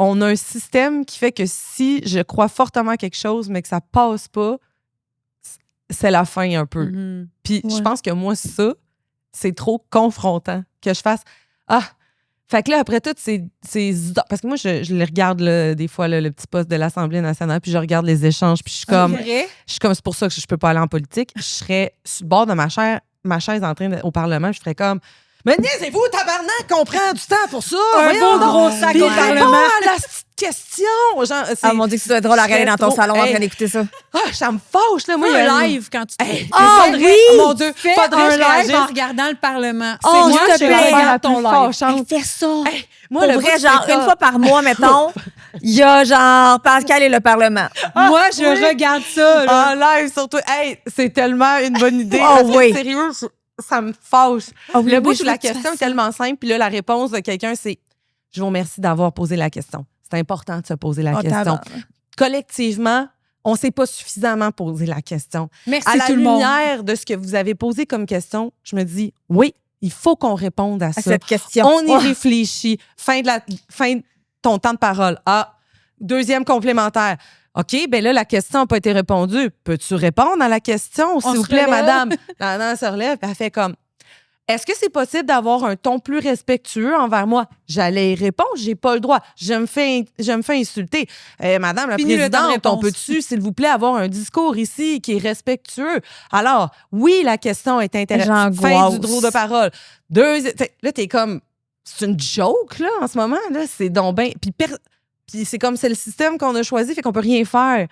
On a un système qui fait que si je crois fortement à quelque chose, mais que ça passe pas, c'est la fin un peu. Mhm. Puis je Ouais. pense que moi, ça, c'est trop confrontant que je fasse « Ah! » Fait que là, après tout, c'est parce que moi, je les regarde là, des fois, là, le petit poste de l'Assemblée nationale, puis je regarde les échanges, puis je suis comme... Vrai? Je suis comme, c'est pour ça que je peux pas aller en politique. Je serais sur le bord de ma chaise en train au Parlement, je ferais comme, mais niaisez-vous, tabarnak, qu'on prend du temps pour ça. Un Voyons beau donc. gros sac Puis au réponds Parlement. à la petite question. Genre, Ah, mon Dieu, que ça doit être drôle à regarder dans ton salon en train d'écouter ça. ça me fâche, là. Moi, Fais il y a un live quand tu te Hey, Ah faudrait- oui! Mon Dieu, fais faudrait un que je live réagisse. en regardant le Parlement. Oh, C'est moi s'il te qui plaît. regarde ton live. fâchante. Fais ça. Hey, moi, Pour le vrai, bout, genre, c'est une ça. fois par mois, mettons, il y a genre Pascal et le Parlement. Moi, je oui. regarde ça. Là. En live, surtout. Hey, c'est tellement une bonne idée. Oh, parce que, oui. sérieux, ça me fâche. Ah oui, Le oui, bout je où la veux que tu question fasses est tellement simple, puis là, la réponse de quelqu'un, c'est « Je vous remercie d'avoir posé la question. » C'est important de se poser la Oh, question. tabarnak. Collectivement, on ne s'est pas suffisamment posé la question. Merci À la tout le monde. lumière de ce que vous avez posé comme question, je me dis « Oui, il faut qu'on réponde à À ça. cette question. On y Oh. réfléchit. Fin de ton temps de parole. Ah, deuxième complémentaire. OK, ben là, la question n'a pas été répondue. Peux-tu répondre à la question, s'il vous se plaît, relève. madame? Elle se relève, puis elle fait comme... Est-ce que c'est possible d'avoir un ton plus respectueux envers moi? J'allais y répondre, j'ai pas le droit. Je me fais insulter. Madame la Fini le temps de présidente, on réponse. peut-tu, s'il vous plaît, avoir un discours ici qui est respectueux? Alors, oui, la question est intéressante. Fin J'angoisse. du droit de parole. Là, t'es comme... C'est une joke, là, en ce moment. Là, c'est donc ben... Puis c'est comme c'est le système qu'on a choisi, fait qu'on peut rien faire.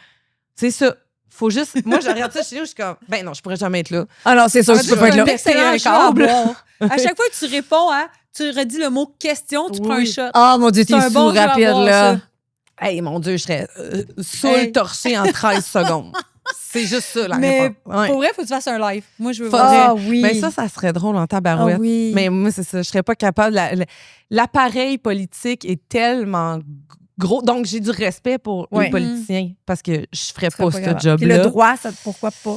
C'est ça. Faut juste... Moi, je regarde ça chez nous, je suis comme... Ben non, je pourrais jamais être là. Ah non, c'est sûr que tu peux pas être là. Péter un Excellent jeu à câble. boire. À chaque fois que tu réponds, tu redis le mot question, tu prends un Oui. shot. Oh mon Dieu, C'est t'es un sous bon jeu à rapide, boire, là. ça. Hey, mon Dieu, je serais saoul Hey. torché en 13 secondes. C'est juste ça, la Mais réponse. Ouais. pour vrai, faut que tu fasses un live. Moi, je veux Faudrait. voir. Ah oui. Mais ça serait drôle en tabarouette. Ah oui. Mais moi, c'est ça. Je serais pas capable. L'appareil politique est tellement gros. Donc, j'ai du respect pour les Ouais. politiciens parce que je ferais Tu serais pas pas ce capable. job-là. Puis le droit, ça, pourquoi pas?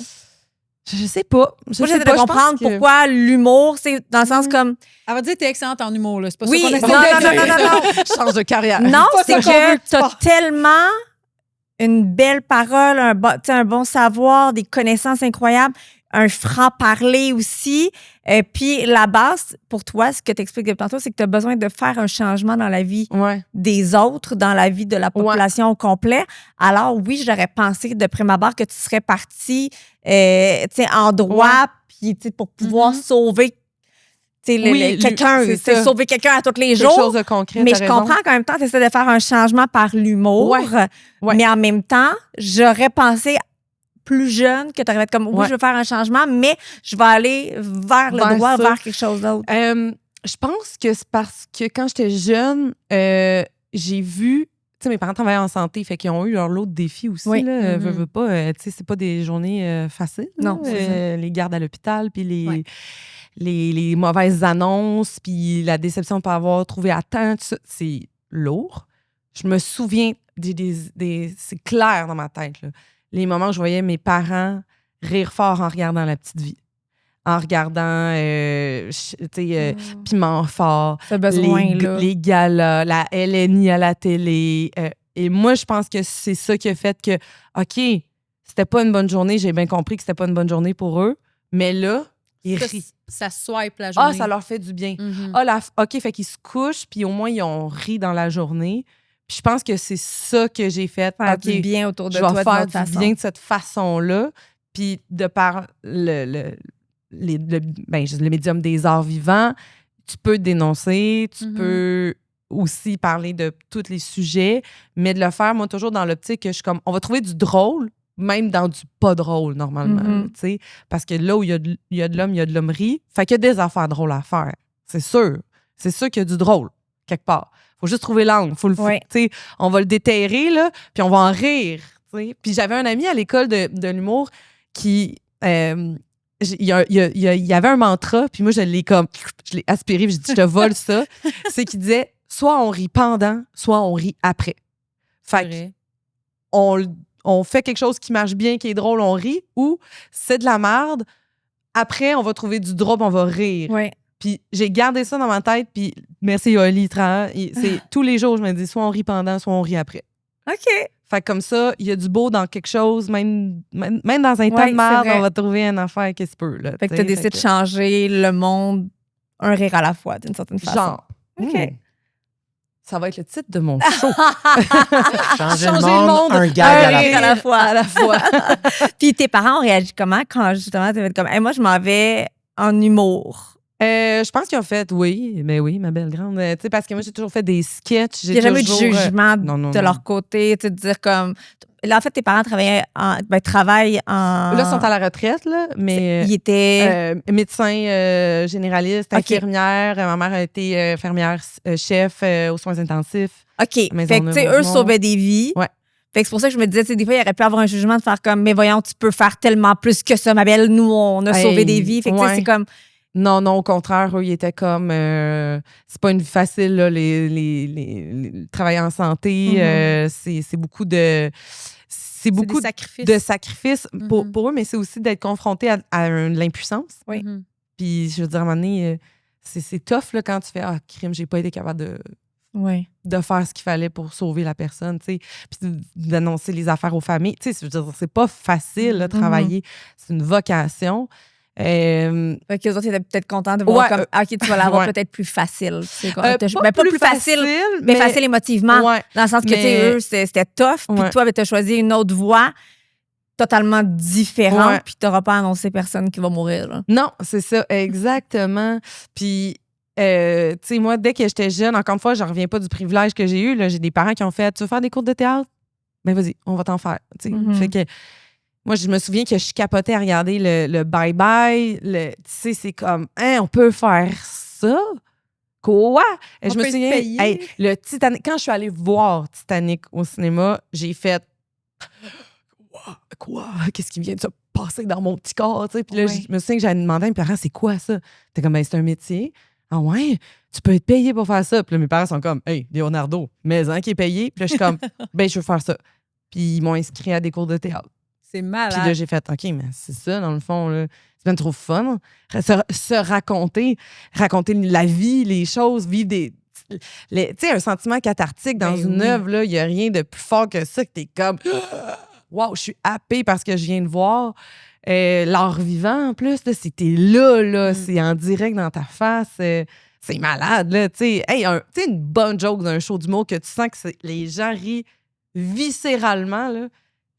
Je sais pas. Moi, sais j'essaie de pas, je pense comprendre que- pourquoi l'humour, c'est dans le sens comme... Elle va dire que t'es excellente en humour, là. C'est pas Oui, ça qu'on essaie non, de non, dire. non, non, non. Je change de carrière. Non, pas c'est ça qu'on veut que que tu t'as fasses. tellement une belle parole, un bon savoir, des connaissances incroyables, un franc-parler aussi. Puis la base, pour toi, ce que tu expliques depuis tantôt, c'est que tu as besoin de faire un changement dans la vie Ouais. des autres, dans la vie de la population au complet. Alors oui, j'aurais pensé de prime abord que tu serais partie en droit, puis pour pouvoir sauver Oui, quelqu'un, c'est ça. sauver quelqu'un à tous les Quelque jours. chose de concret. Mais t'as je raison. comprends qu'en même temps, tu essaies de faire un changement par l'humour. Ouais. Mais en même temps, j'aurais pensé plus jeune que tu aurais été comme, oui, Ouais. je veux faire un changement, mais je vais aller vers le Vers droit, ça. vers quelque chose d'autre. Je pense que c'est parce que quand j'étais jeune, j'ai vu. Tu sais, mes parents travaillaient en santé, fait qu'ils ont eu leur lot de défis aussi. Oui. Là, Mhm. veux pas, tu sais, c'est pas des journées faciles. Non, là. c'est Les gardes à l'hôpital, puis Ouais. les mauvaises annonces, puis la déception de ne pas avoir trouvé à temps, tout ça, c'est lourd. Je me souviens, c'est clair dans ma tête, là, les moments où je voyais mes parents rire fort en regardant La Petite Vie. en regardant Piment Fort, Ce besoin-là. les galas, la LNI à la télé. Et moi, je pense que c'est ça qui a fait que, OK, c'était pas une bonne journée. J'ai bien compris que c'était pas une bonne journée pour eux. Mais là, ils rient. Ça swipe la journée. Ah, ça leur fait du bien. Mm-hmm. OK, fait qu'ils se couchent, puis au moins, ils ont ri dans la journée. Puis je pense que c'est ça que j'ai fait. Faire OK, du bien autour de je toi vais de faire notre du façon. bien de cette façon-là. Puis de par le médium des arts vivants, tu peux dénoncer, tu peux aussi parler de tous les sujets, mais de le faire, moi, toujours dans l'optique que je suis comme, on va trouver du drôle, même dans du pas drôle, normalement. Tu sais, parce que là où il y a de l'homme, il y a de l'hommerie. Fait qu'il y a des affaires drôles à faire. C'est sûr. C'est sûr qu'il y a du drôle, quelque part. Faut juste trouver l'angle. Faut tu sais, on va le déterrer, là, puis on va en rire. Tu sais. Puis j'avais un ami à l'école de l'humour qui... il y avait un mantra, puis moi, je l'ai aspiré, puis j'ai dit, je te vole ça. C'est qu'il disait, soit on rit pendant, soit on rit après. Fait on fait quelque chose qui marche bien, qui est drôle, on rit, ou c'est de la merde, après, on va trouver du drôle, on va rire. Ouais. Puis j'ai gardé ça dans ma tête, puis merci Yoli, c'est tous les jours, je me dis, soit on rit pendant, soit on rit après. OK. Fait que comme ça, il y a du beau dans quelque chose, même dans un tas de merde, on va trouver une affaire qui se peut. Là, fait que tu décides de changer le monde un rire à la fois, d'une certaine façon. Genre. OK. Ça va être le titre de mon show. Changer le monde, un gag à la fois. À la fois. Puis tes parents ont réagi comment quand justement tu fait comme, hey, moi, je m'en vais en humour? Je pense qu'ils ont fait oui, ma belle grande. Tu sais, parce que moi, j'ai toujours fait des sketchs. Il n'y a jamais eu de jugement non. leur côté, tu sais, de dire comme. Là, en fait, tes parents travaillent en. Là, ils sont à la retraite, là, mais. Ils étaient. Médecin généraliste, infirmière. Ma mère a été infirmière chef aux soins intensifs. OK. Fait que, tu sais, eux sauvaient des vies. Ouais. Fait que c'est pour ça que je me disais, tu sais, des fois, il aurait pu avoir un jugement de faire comme, mais voyons, tu peux faire tellement plus que ça, ma belle. Nous, on a sauvé des vies. Fait que, tu sais, c'est comme. Non, au contraire, eux, ils étaient comme... c'est pas une vie facile, là, les travailler en santé. C'est beaucoup de... C'est beaucoup de sacrifices pour eux, mais c'est aussi d'être confronté à l'impuissance. Oui. Puis, je veux dire, à un moment donné, c'est tough là, quand tu fais « Ah, crime, j'ai pas été capable de faire ce qu'il fallait pour sauver la personne. » Puis d'annoncer les affaires aux familles. Je veux dire, c'est pas facile de travailler. C'est une vocation. Fait que les autres étaient peut-être contents de voir comme OK, tu vas l'avoir peut-être plus facile. Pas plus facile, mais facile émotivement. Dans le sens que tu sais, eux, c'était tough. Puis toi, tu as choisi une autre voie totalement différente. Puis tu n'auras pas annoncé personne qui va mourir. Là. Non, c'est ça, exactement. Puis, tu sais, moi, dès que j'étais jeune, encore une fois, je reviens pas du privilège que j'ai eu. Là, j'ai des parents qui ont fait Tu veux faire des cours de théâtre? Ben vas-y, on va t'en faire. Fait que. Moi, je me souviens que je capotais à regarder le bye-bye. Tu sais, c'est comme, on peut faire ça? Quoi? Et je me souviens, le Titanic, quand je suis allée voir Titanic au cinéma, j'ai fait, quoi? Qu'est-ce qui vient de se passer dans mon petit corps? Puis là, je me souviens que j'avais demandé à mes parents, c'est quoi ça? T'es comme, c'est un métier. Ah ouais? Tu peux être payé pour faire ça. Puis là, mes parents sont comme, hey, Leonardo, mais qui est payé. Puis là, je suis comme, je veux faire ça. Puis ils m'ont inscrit à des cours de théâtre. C'est malade. Puis là, j'ai fait, OK, mais c'est ça, dans le fond, là. C'est bien trop fun. Se raconter la vie, les choses, vivre des... Tu sais, un sentiment cathartique dans une œuvre, là, il n'y a rien de plus fort que ça, que t'es comme, wow, je suis happée parce que je viens de voir. L'art vivant, en plus, là, c'était là, c'est en direct dans ta face. C'est malade, là, tu sais. Une bonne joke d'un show d'humour que tu sens que les gens rient viscéralement, là.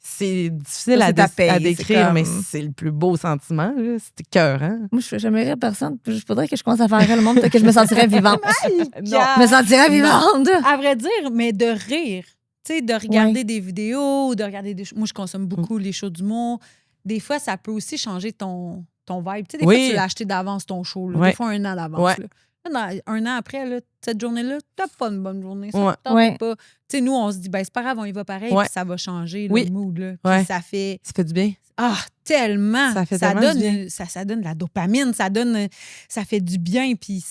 C'est difficile à décrire, mais c'est le plus beau sentiment. C'est écœurant. Moi, je ne fais jamais rire personne. Je voudrais que je commence à faire rire le monde, que je me sentirais vivante. Non. Je me sentirais vivante. À vrai dire, mais de rire. Tu sais, de regarder des vidéos, de regarder des shows. Moi, je consomme beaucoup les shows d'humour. Des fois, ça peut aussi changer ton vibe. Tu sais, des fois, tu l'as acheté d'avance ton show. Là. Des fois, 1 an d'avance. Là. 1 an après, là, cette journée-là, t'as pas une bonne journée. Ça pas. Tu sais, nous, on se dit, c'est pas grave, on y va pareil, puis ça va changer le mood. Là. Puis ça fait du bien. Ah, tellement! Ça fait ça tellement donne, du bien. ça donne de la dopamine, ça fait du bien, puis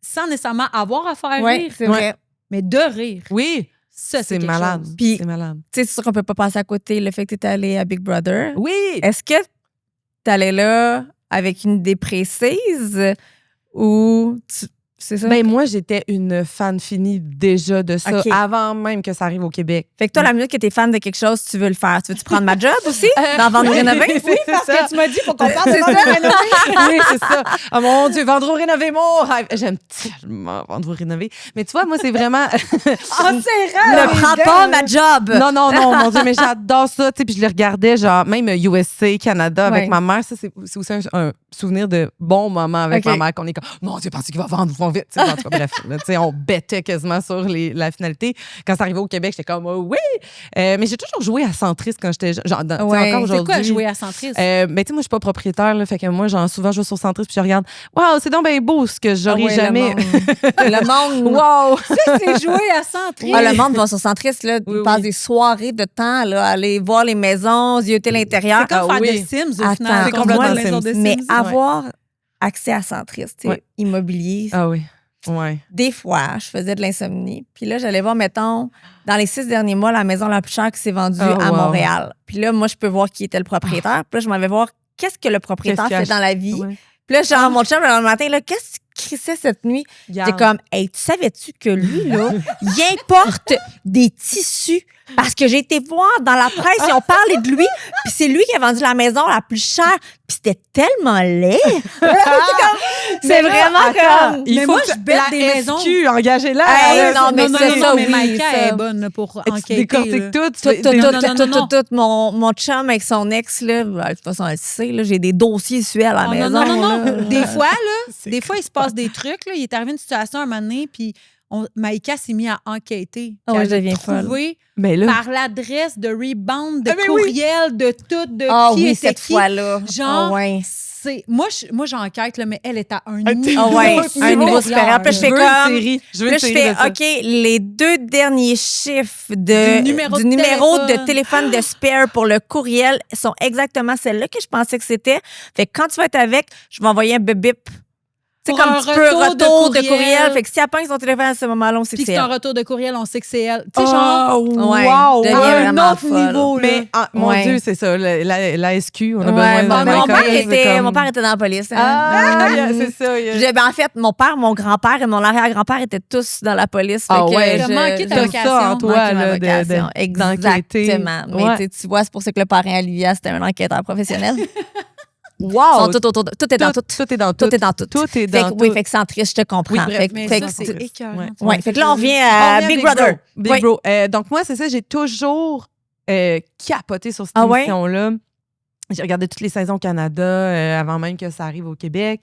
sans nécessairement avoir à faire rire. C'est vrai. Mais de rire. Oui! Ça, c'est malade. Puis, c'est malade. Tu sais, c'est sûr qu'on peut pas passer à côté le fait que tu étais allée à Big Brother. Oui! Est-ce que tu allais là avec une idée précise ou c'est ça? Ben moi, j'étais une fan finie déjà de ça, OK. avant même que ça arrive au Québec. Fait que toi, la minute que t'es fan de quelque chose, tu veux le faire. Tu veux-tu prendre ma job aussi? Dans Vendre ou rénover? Oui, parce que tu m'as dit, faut qu'on parle C'est de ça. vendre ou rénover. Oui, c'est ça. Oh mon Dieu, vendre ou rénover, mon rêve. J'aime tellement vendre ou rénover. Mais tu vois, moi, c'est vraiment... Ne prends pas ma job! Non, mon Dieu, mais j'adore ça. Tu sais, puis je les regardais, genre, même USA, Canada, avec Ouais. ma mère. Ça, c'est aussi un souvenir de bons moments avec OK. ma mère, qu'on est comme, mon Dieu, pensez qu'il va vendre, vont vite. Tu sais, en tout cas, bref, là, tu sais, on bêtait quasiment sur la finalité. Quand ça arrivait au Québec, j'étais comme, oh, oui! Mais j'ai toujours joué à Centriste quand j'étais jeune. Genre, tu sais, Ouais. encore C'est aujourd'hui. quoi jouer à Centris? Mais tu sais, moi, je suis pas propriétaire, là, fait que moi, genre, souvent, je vais sur Centriste puis je regarde, waouh, c'est donc bien beau ce que j'aurais Ah ouais, jamais. Le monde. Wow! C'est jouer à Centris. Ah, le monde va sur Centriste, là, Oui, ils passent oui. des soirées de temps, là, aller voir les maisons, zioter l'intérieur. C'est comme Ah faire oui. des Sims, au Attends, final. c'est Qu'on complètement voit le la maison Sims. de Mais Sims. avoir accès à Centriste, tu sais, Ouais. immobilier, Ah oui. Ouais. des fois, je faisais de l'insomnie. Puis là, j'allais voir, mettons, dans les 6 derniers mois, la maison la plus chère qui s'est vendue Oh, à wow. Montréal. Puis là, moi, je peux voir qui était le propriétaire. Puis là, je m'en vais voir qu'est-ce que le propriétaire Qu'est-ce qu'il fait dans la vie. Ouais. Puis là, genre, mon chum, le matin, là, qu'est-ce qu'il crissait cette nuit? J'étais comme, hey, tu savais-tu que lui, là, il importe des tissus? Parce que j'ai été voir dans la presse, ils ont parlé de lui, puis c'est lui qui a vendu la maison la plus chère, puis c'était tellement laid. C'est vraiment comme. Il Mais faut moi, que je bête la des maisons. SQ, engagez-la. Hey, non, mais c'est ça, mais oui, Maïka ça. est bonne là, pour Tu enquêter. décortiques là. tout. Tout. Mon chum avec son ex, là, de toute façon, elle le sait, là, j'ai des dossiers sués à la Oh, maison. non. là. Des fois, il se passe des trucs. Là. Il est arrivé une situation un moment donné, puis Maïka s'est mis à enquêter. Ah Puis ouais, elle je a deviens folle. trouvé Mais là, par l'adresse de Rebound, de Ah, mais oui. courriel, de tout, de Ah qui oui, était cette qui. fois-là. Genre, Ah ouais. moi j'enquête, là, mais elle est à un Ah, niveau. Ah ouais, un niveau supérieur, supérieur. Puis là. je fais veux comme. une série. Je veux Là, une je série fais, de ça. OK, les 2 derniers chiffres Du numéro de de téléphone de Spare pour le courriel sont exactement celles-là que je pensais que c'était. Fait que quand tu vas être avec, je vais envoyer un bip. C'est Pour comme un un petit peu retour de de courriel. courriel. Fait que si elle pogne son téléphone à ce moment-là, on sait Puis que que c'est c'est un elle. retour de courriel, on sait que c'est elle. Tu sais, genre, Ouais, wow! deviens À un vraiment autre folle. niveau, mais mon Ouais. Dieu, c'est ça, la SQ, on a Ouais, besoin de mon, Maïka, père c'est était, comme- mon père était dans la police. hein. Ah, c'est ça. Ben, en fait, mon père, mon grand-père et mon arrière-grand-père étaient tous dans la police. Ah Fait que ouais. T'as manqué ta T'as vocation. ça en toi, Manqué ma là, vocation. d'enquêter. Exactement. Mais Ouais. tu vois, c'est pour ça que le parrain Olivia, c'était un enquêteur professionnel. Ils Wow! sont tout autour de- tout est dans tout. Tout est dans tout. Tout est dans tout. Tout est Fait dans que, tout. oui, fait que c'est triste, je te comprends. Oui, bref, fait, que- mais fait ça, que- c'est écœurant. Ouais. ouais, fait que là, on revient On à revient Big Brother. Big Oui. Bro. Donc, moi, c'est ça, j'ai toujours capoté sur cette Ah ouais? émission-là. J'ai regardé toutes les saisons au Canada avant même que ça arrive au Québec.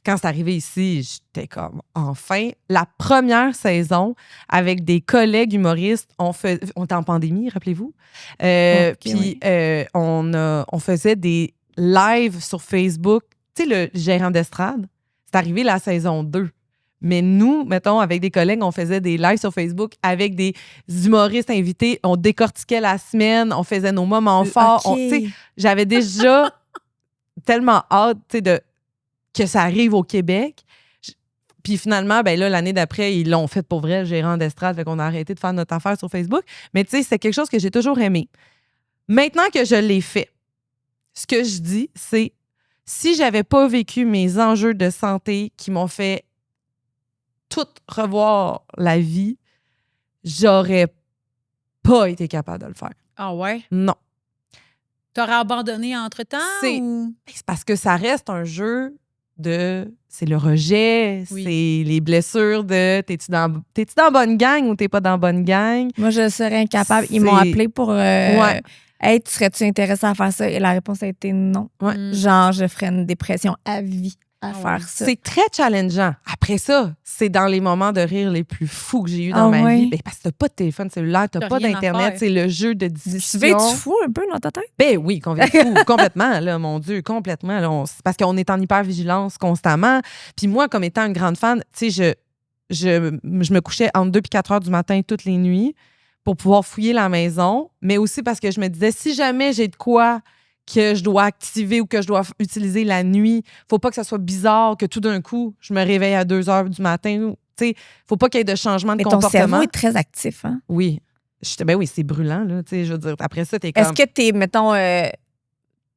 Quand c'est arrivé ici, j'étais comme, enfin. La première avec des collègues humoristes, on était en pandémie, rappelez-vous. Puis, on faisait des lives sur Facebook. Tu sais, le gérant d'estrade, c'est arrivé la saison 2. Mais nous, mettons, avec des collègues, on faisait des lives sur Facebook avec des humoristes invités. On décortiquait la semaine, on faisait nos moments forts. OK. Tu sais, j'avais déjà tellement hâte, tu sais, que ça arrive au Québec. Puis finalement, ben là, l'année d'après, ils l'ont fait pour vrai, le gérant d'estrade. Fait qu'on a arrêté de faire notre affaire sur Facebook. Mais tu sais, c'est quelque chose que j'ai toujours aimé. Maintenant que je l'ai fait, ce que je dis, c'est si j'avais pas vécu mes enjeux de santé qui m'ont fait tout revoir la vie, j'aurais pas été capable de le faire. Ah ouais? Non. T'aurais abandonné entre-temps? C'est- Ou... C'est parce que ça reste un jeu c'est le rejet, Oui. c'est les blessures de t'es-tu dans bonne gang ou t'es pas dans bonne gang? Moi, je serais incapable. Ils m'ont C'est- appelé pour. Ouais. Hey, serais-tu intéressé à faire ça? Et la réponse a été non. Ouais. Mm. Genre, je ferais une dépression à vie à Ah faire ouais. ça. C'est très challengeant. Après ça, c'est dans les moments de rire les plus fous que j'ai eu dans Ah ma ouais? vie. Ben, parce que t'as pas de téléphone cellulaire, t'as T'as pas rien à d'Internet, faire. c'est le jeu de Tu discussion. vas-tu fou un peu dans ta tête? Ben oui, complètement, là, mon Dieu, complètement. Là, c'est parce qu'on est en hyper-vigilance constamment. Puis moi, comme étant une grande fan, tu sais, je me couchais entre 2 et 4 heures du matin toutes les nuits pour pouvoir fouiller la maison, mais aussi parce que je me disais, si jamais j'ai de quoi que je dois activer ou que je dois utiliser la nuit, faut pas que ça soit bizarre, que tout d'un coup, je me réveille à 2 heures du matin. Tu sais, faut pas qu'il y ait de changement de Mais ton comportement. cerveau est très actif, hein? Oui. Ben oui, c'est brûlant, là. Tu sais, je veux dire, après ça, t'es comme... Est-ce que t'es, mettons,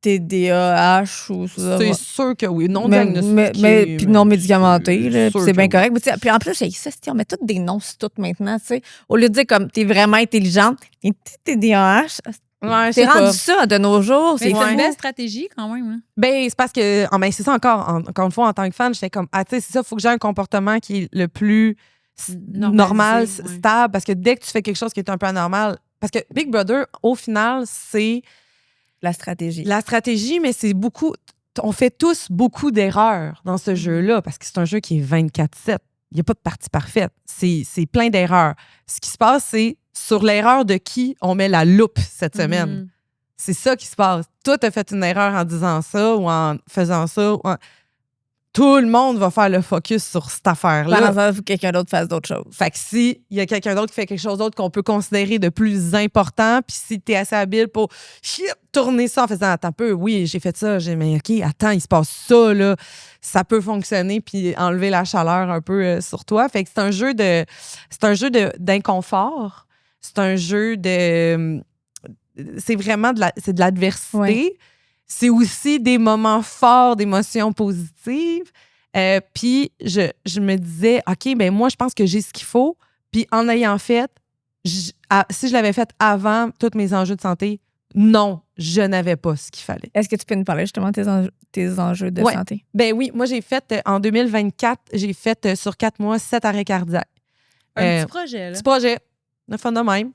TDAH ou ça. C'est sûr que oui. Non mais diagnostiqué. puis non médicamenté, là, puis sûr c'est bien que correct. Mais puis en plus, on met tous des noms sur tout maintenant, tu sais. Au lieu de dire comme t'es vraiment intelligente, t'es TDAH. Ouais, C'est rendu ça de nos jours. Mais C'est c'est une fou. belle stratégie quand même. Hein. Ben, c'est parce que, c'est ça encore une fois, en tant que fan, j'étais comme, tu sais, c'est ça, il faut que j'ai un comportement qui est le plus normal, stable, parce que dès que tu fais quelque chose qui est un peu anormal, parce que Big Brother, au final, c'est La stratégie. la stratégie, mais c'est beaucoup, on fait tous beaucoup d'erreurs dans ce jeu-là, parce que c'est un jeu qui est 24/7. Il n'y a pas de partie parfaite. C'est plein d'erreurs. Ce qui se passe, c'est sur l'erreur de qui on met la loupe cette semaine. C'est ça qui se passe. Toi, tu as fait une erreur en disant ça ou en faisant ça. Tout le monde va faire le focus sur cette affaire-là. Il faut que quelqu'un d'autre fasse d'autres choses. Fait que si il y a quelqu'un d'autre qui fait quelque chose d'autre qu'on peut considérer de plus important, puis si tu es assez habile pour tourner ça en faisant attends un peu, oui, j'ai fait ça, mais OK, attends, il se passe ça, là. Ça peut fonctionner, puis enlever la chaleur un peu sur toi. Fait que c'est un jeu d'inconfort. C'est un jeu de. C'est vraiment de l'adversité. Ouais. C'est aussi des moments forts d'émotions positives. Puis je me disais, OK, ben moi, je pense que j'ai ce qu'il faut. Puis en ayant fait, si je l'avais fait avant tous mes enjeux de santé, non, je n'avais pas ce qu'il fallait. Est-ce que tu peux nous parler justement de tes enjeux de santé? Ben oui, moi, j'ai fait, en 2024, j'ai fait sur 4 mois 7 arrêts cardiaques. Un petit projet, là. Petit projet, le fun de même.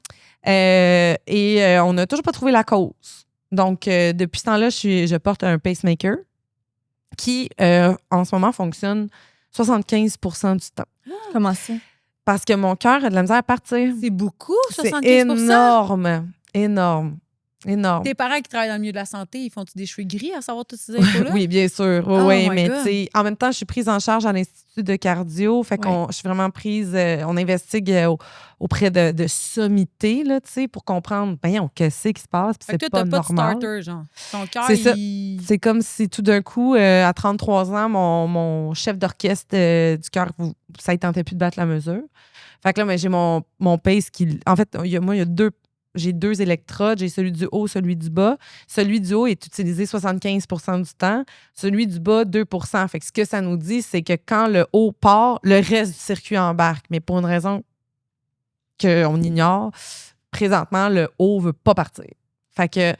On n'a toujours pas trouvé la cause. Donc, depuis ce temps-là, je porte un pacemaker qui, en ce moment, fonctionne 75% du temps. Comment ça? Parce que mon cœur a de la misère à partir. C'est beaucoup, 75%? C'est énorme. Énorme. Énorme. Tes parents qui travaillent dans le milieu de la santé, ils font-tu des cheveux gris à savoir toutes ces infos-là? Oui, bien sûr. Oh oui, my mais God. tu sais, en même temps, je suis prise en charge à l'Institut de cardio. Fait que je suis vraiment prise. On investigue auprès de sommités, là, tu sais, pour comprendre, qu'est-ce qui se passe. Puis Fait que c'est toi, pas t'as pas de normal. starter, genre. Ton cœur, C'est ça. il... C'est comme si tout d'un coup, à 33 ans, mon chef d'orchestre du cœur, ça ne tentait plus de battre la mesure. Fait que là, j'ai mon pace qui. En fait, j'ai deux électrodes. J'ai celui du haut, celui du bas. Celui du haut est utilisé 75% du temps. Celui du bas, 2%. Fait que ce que ça nous dit, c'est que quand le haut part, le reste du circuit embarque. Mais pour une raison qu'on ignore, présentement, le haut ne veut pas partir. Fait que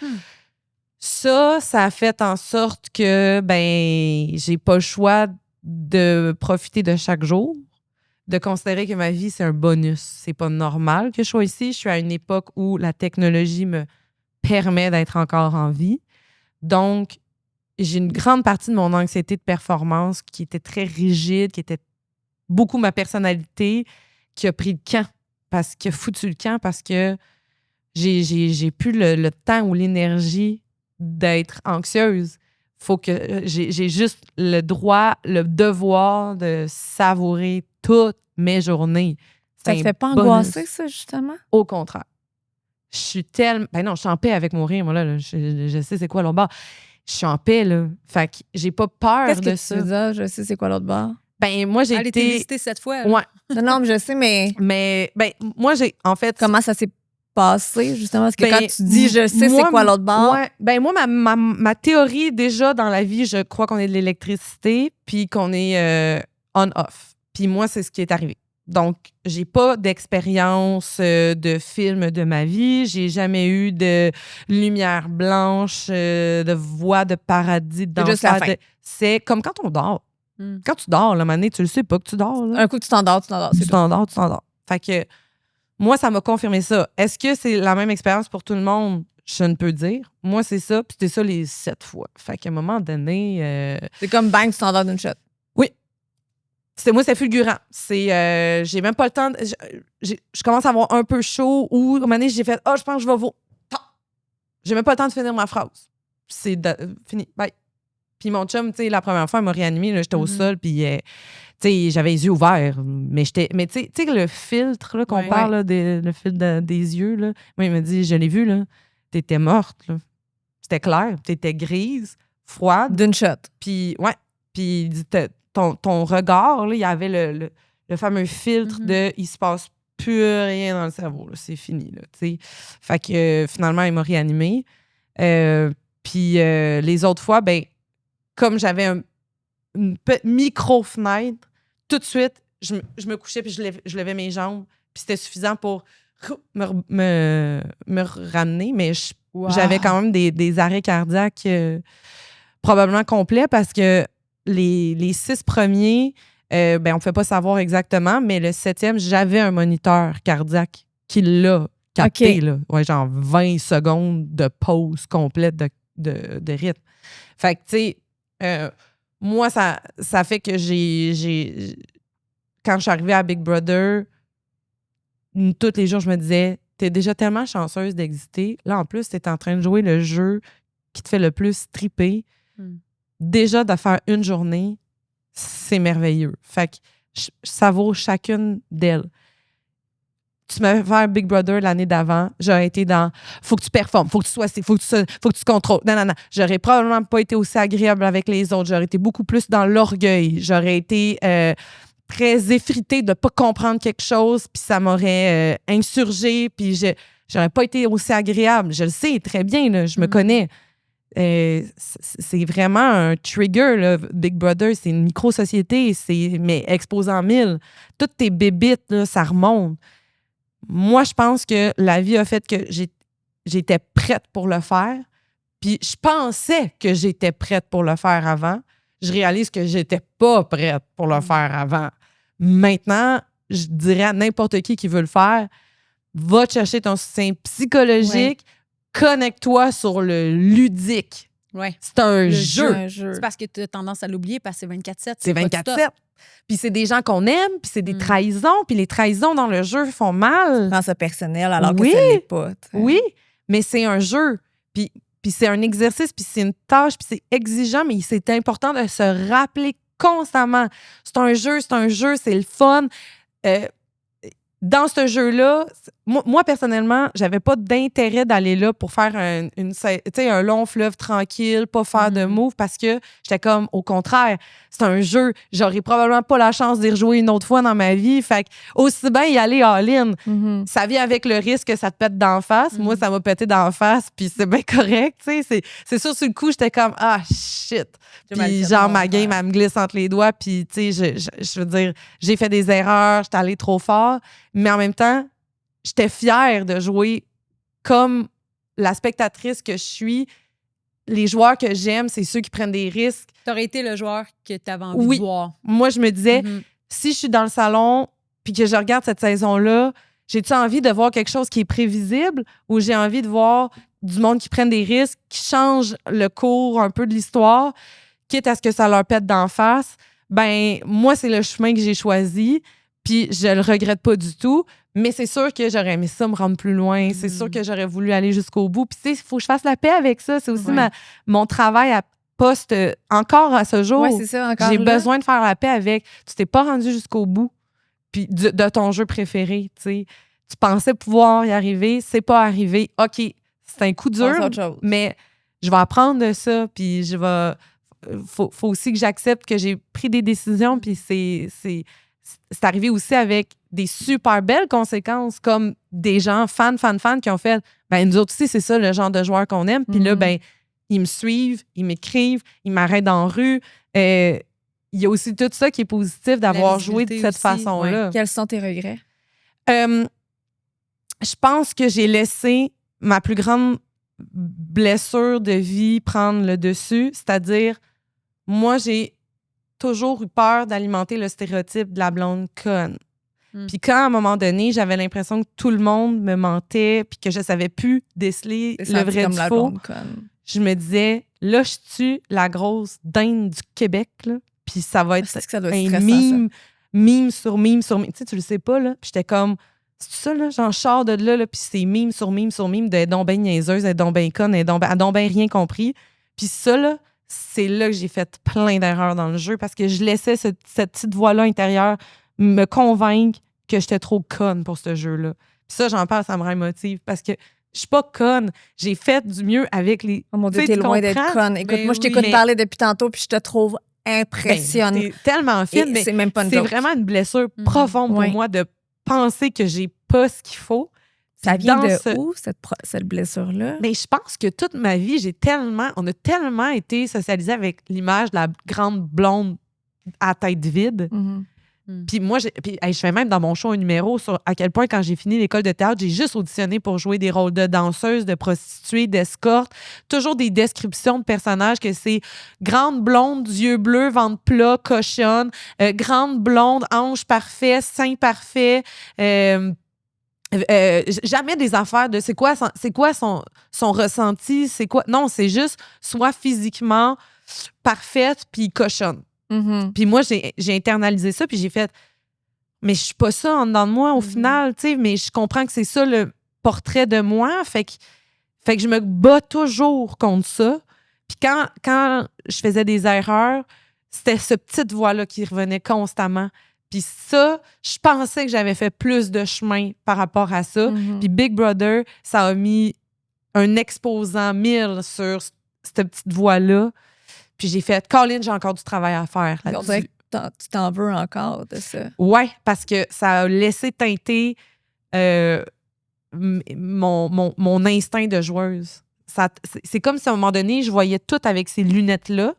ça a fait en sorte que j'ai pas le choix de profiter de chaque jour, de considérer que ma vie, c'est un bonus. C'est pas normal que je sois ici. Je suis à une époque où la technologie me permet d'être encore en vie. Donc, j'ai une grande partie de mon anxiété de performance qui était très rigide, qui était beaucoup ma personnalité, qui a pris le camp, qui a foutu le camp parce que j'ai plus le temps ou l'énergie d'être anxieuse. Faut que j'ai juste le droit, le devoir de savourer toutes mes journées. Ça te fait pas angoisser, ça, justement? Au contraire. Je suis tellement... non, je suis en paix avec mourir, moi, là. Je sais c'est quoi l'autre bord. Je suis en paix, là. Fait que j'ai pas peur de ça. Qu'est-ce que tu veux dire? Je sais c'est quoi l'autre bord? Moi, j'ai été visiter cette fois. Là. Ouais. Non, mais je sais, mais... Mais, moi, j'ai... En fait... Comment ça s'est passé, justement? Parce que quand tu dis « je sais c'est quoi l'autre bord ouais, », moi, ma théorie, déjà, dans la vie, je crois qu'on est de l'électricité puis qu'on est on-off. Puis moi, c'est ce qui est arrivé. Donc, j'ai pas d'expérience de film de ma vie. J'ai jamais eu de lumière blanche, de voix de paradis, d'enfer. C'est comme quand on dort. Quand tu dors, là, mané, tu le sais pas que tu dors. Là. Un coup, tu t'endors. Tu t'endors. Fait que moi, ça m'a confirmé ça. Est-ce que c'est la même expérience pour tout le monde? Je ne peux dire. Moi, c'est ça, puis c'était ça les 7 fois. Fait qu'à un moment donné... C'est comme bang, tu t'endors d'une shot. Oui. Moi, c'est fulgurant. J'ai même pas le temps... Je commence à avoir un peu chaud ou, à un moment donné, j'ai fait « je pense que je vais J'ai même pas le temps de finir ma phrase. C'est fini. Bye. Puis mon chum, tu sais, la première fois, il m'a réanimé, j'étais au sol, puis... tu sais, j'avais les yeux ouverts, mais tu sais le filtre là, qu'on parle, là, le filtre des yeux, là, moi, il m'a dit, je l'ai vu, là, t'étais morte, là. C'était clair, t'étais grise, froide. D'une shot. Puis, puis ton regard, là, il y avait le fameux filtre de, il se passe plus rien dans le cerveau, là, c'est fini, là, tu sais. Fait que, finalement, il m'a réanimé. Puis les autres fois, ben comme j'avais une micro-fenêtre, tout de suite, je me couchais puis je levais mes jambes. Puis c'était suffisant pour me ramener. Mais j'avais quand même des arrêts cardiaques probablement complets parce que les 6 premiers, ben, on ne pouvait pas savoir exactement, mais le 7e, j'avais un moniteur cardiaque qui l'a capté. Là. Ouais, genre 20 secondes de pause complète de rythme. Fait que, tu sais, moi, ça fait que quand je suis arrivée à Big Brother, tous les jours, je me disais, t'es déjà tellement chanceuse d'exister. Là, en plus, t'es en train de jouer le jeu qui te fait le plus triper. Déjà, de faire une journée, c'est merveilleux. Fait que ça vaut chacune d'elles. Tu m'avais fait faire Big Brother l'année d'avant, j'aurais été dans faut que tu performes, faut que tu sois faut que tu contrôles. Non. J'aurais probablement pas été aussi agréable avec les autres. J'aurais été beaucoup plus dans l'orgueil. J'aurais été très effritée de pas comprendre quelque chose, puis ça m'aurait insurgée, puis j'aurais pas été aussi agréable. Je le sais très bien, là, je me connais. C'est vraiment un trigger, là, Big Brother. C'est une micro-société, mais exposant 1000. Toutes tes bébites, là, ça remonte. Moi, je pense que la vie a fait que j'étais prête pour le faire. Puis je pensais que j'étais prête pour le faire avant. Je réalise que j'étais pas prête pour le faire avant. Maintenant, je dirais à n'importe qui veut le faire, va te chercher ton soutien psychologique, connecte-toi sur le ludique. Ouais. C'est un jeu. C'est parce que tu as tendance à l'oublier parce que c'est 24/7. C'est 24/7. Puis c'est des gens qu'on aime, puis c'est des trahisons, puis les trahisons dans le jeu font mal. Prends ça personnel alors que ça n'est pas. Oui, mais c'est un jeu. Puis c'est un exercice, puis c'est une tâche, puis c'est exigeant, mais c'est important de se rappeler constamment. C'est un jeu, c'est le fun. Dans ce jeu-là, moi, personnellement, j'avais pas d'intérêt d'aller là pour faire un long fleuve tranquille, pas faire de move, parce que j'étais comme, au contraire, c'est un jeu. J'aurais probablement pas la chance d'y rejouer une autre fois dans ma vie. Fait que aussi bien y aller all-in. Ça vient avec le risque que ça te pète d'en face. Moi, ça m'a pété d'en face, puis c'est bien correct. C'est sûr, sur le coup, j'étais comme, ah, shit. Puis genre, ma game, elle me glisse entre les doigts, puis tu sais, je veux dire, j'ai fait des erreurs, j'étais allée trop fort. Mais en même temps, j'étais fière de jouer comme la spectatrice que je suis. Les joueurs que j'aime, c'est ceux qui prennent des risques. T'aurais été le joueur que tu avais envie de voir. Moi, je me disais, si je suis dans le salon puis que je regarde cette saison-là, j'ai-tu envie de voir quelque chose qui est prévisible ou j'ai envie de voir du monde qui prenne des risques, qui change le cours un peu de l'histoire, quitte à ce que ça leur pète d'en face? Ben, moi, c'est le chemin que j'ai choisi. Puis je le regrette pas du tout, mais c'est sûr que j'aurais aimé ça me rendre plus loin. C'est sûr que j'aurais voulu aller jusqu'au bout. Puis tu sais, il faut que je fasse la paix avec ça. C'est aussi mon travail à poste encore à ce jour. Oui, c'est ça, encore j'ai là. besoin de faire la paix avec. Tu t'es pas rendu jusqu'au bout puis de ton jeu préféré. Tu sais. Tu pensais pouvoir y arriver, c'est pas arrivé. OK, c'est un coup dur, mais je vais apprendre de ça. Puis je vais... Faut aussi que j'accepte que j'ai pris des décisions. Puis c'est arrivé aussi avec des super belles conséquences, comme des gens fans qui ont fait ben nous autres aussi, c'est ça le genre de joueurs qu'on aime. Puis là, ben ils me suivent, ils m'écrivent, ils m'arrêtent dans la rue. Il y a aussi tout ça qui est positif d'avoir joué de cette façon-là. Ouais. Quels sont tes regrets? Je pense que j'ai laissé ma plus grande blessure de vie prendre le dessus, c'est-à-dire, moi, j'ai toujours eu peur d'alimenter le stéréotype de la blonde conne. Puis quand, à un moment donné, j'avais l'impression que tout le monde me mentait puis que je savais plus déceler le vrai du faux, je me disais, là, je suis la grosse dinde du Québec, là, puis ça va être un mime sur mime sur mime. Tu sais, tu le sais pas, là. Puis j'étais comme, c'est ça, là? J'en sors de là, puis c'est mime sur mime sur mime, d'être donc ben niaiseuse, d'être donc ben conne, d'être donc ben rien compris. Puis ça, là, c'est là que j'ai fait plein d'erreurs dans le jeu parce que je laissais cette petite voix-là intérieure me convaincre que j'étais trop conne pour ce jeu-là. Puis ça, j'en parle, ça me rend émotive parce que je suis pas conne. J'ai fait du mieux avec les... Oh mon Dieu, t'es loin d'être conne. Écoute, moi, je t'écoute parler depuis tantôt puis je te trouve impressionnante. T'es tellement fine, mais c'est même pas une c'est joke. vraiment une blessure profonde pour moi de penser que j'ai pas ce qu'il faut. Ça vient dans de où, cette blessure-là? Mais je pense que toute ma vie, on a tellement été socialisés avec l'image de la grande blonde à tête vide. Mhm. Puis moi, je fais même dans mon show un numéro sur à quel point, quand j'ai fini l'école de théâtre, j'ai juste auditionné pour jouer des rôles de danseuse, de prostituée, d'escorte. Toujours des descriptions de personnages que c'est grande blonde, yeux bleus, ventre plat, cochonne, grande blonde, hanche parfait, sein parfait. Jamais des affaires de c'est quoi son ressenti, c'est quoi. Non, c'est juste soit physiquement parfaite puis cochonne. Mhm. Puis moi, j'ai internalisé ça, puis j'ai fait, mais je suis pas ça en dedans de moi au final, tu sais, mais je comprends que c'est ça le portrait de moi, fait que je me bats toujours contre ça. Puis quand je faisais des erreurs, c'était cette petite voix-là qui revenait constamment. Puis ça, je pensais que j'avais fait plus de chemin par rapport à ça. Mhm. Puis Big Brother, ça a mis un exposant 1000 sur cette petite voix-là. Puis j'ai fait, Colin, j'ai encore du travail à faire On dirait là-dessus. que tu t'en veux encore de ça. Ouais, parce que ça a laissé teinter mon instinct de joueuse. C'est comme si à un moment donné, je voyais tout avec ces lunettes-là.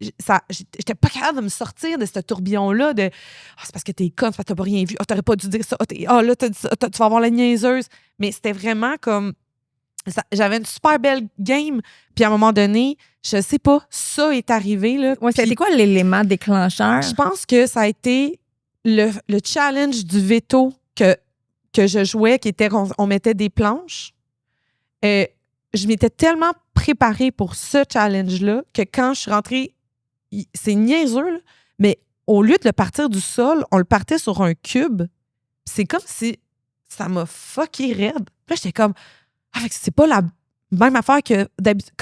J'étais pas capable de me sortir de ce tourbillon-là de c'est parce que t'es conne, c'est parce que t'as pas rien vu. T'aurais pas dû dire ça. Là, t'as dit ça. Tu vas avoir la niaiseuse. Mais c'était vraiment comme. J'avais une super belle game. Puis à un moment donné, je sais pas, ça est arrivé. Là, Ouais, c'était quoi l'élément déclencheur? je pense que ça a été le challenge du veto que je jouais, qui était qu'on mettait des planches. Je m'étais tellement préparée pour ce challenge-là que quand je suis rentrée, c'est niaiseux, là, mais au lieu de le partir du sol, on le partait sur un cube. C'est comme si ça m'a fucké raide. Puis là, j'étais comme, c'est pas la même affaire que d'habitude.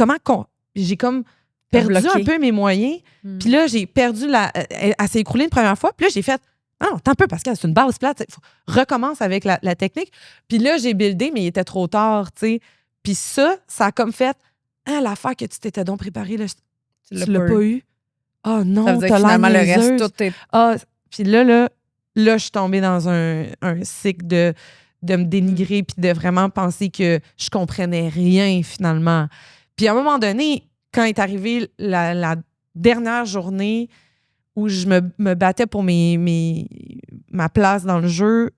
J'ai comme perdu un peu mes moyens. Puis là, j'ai perdu elle s'est écroulée une première fois. Puis là, j'ai fait, non, attends un peu, Pascal, c'est une base plate. Recommence avec la technique. Puis là, j'ai buildé, mais il était trop tard, tu sais. Puis ça a comme fait, l'affaire que tu t'étais donc préparée, là, tu l'as pas eu. Oh non, ça veut dire t'as que finalement, le niaiseuse. reste, tout est... Puis là, je suis tombée dans un cycle de me dénigrer puis de vraiment penser que je comprenais rien, finalement. Puis à un moment donné, quand est arrivée la dernière journée où je me battais pour ma place dans le jeu,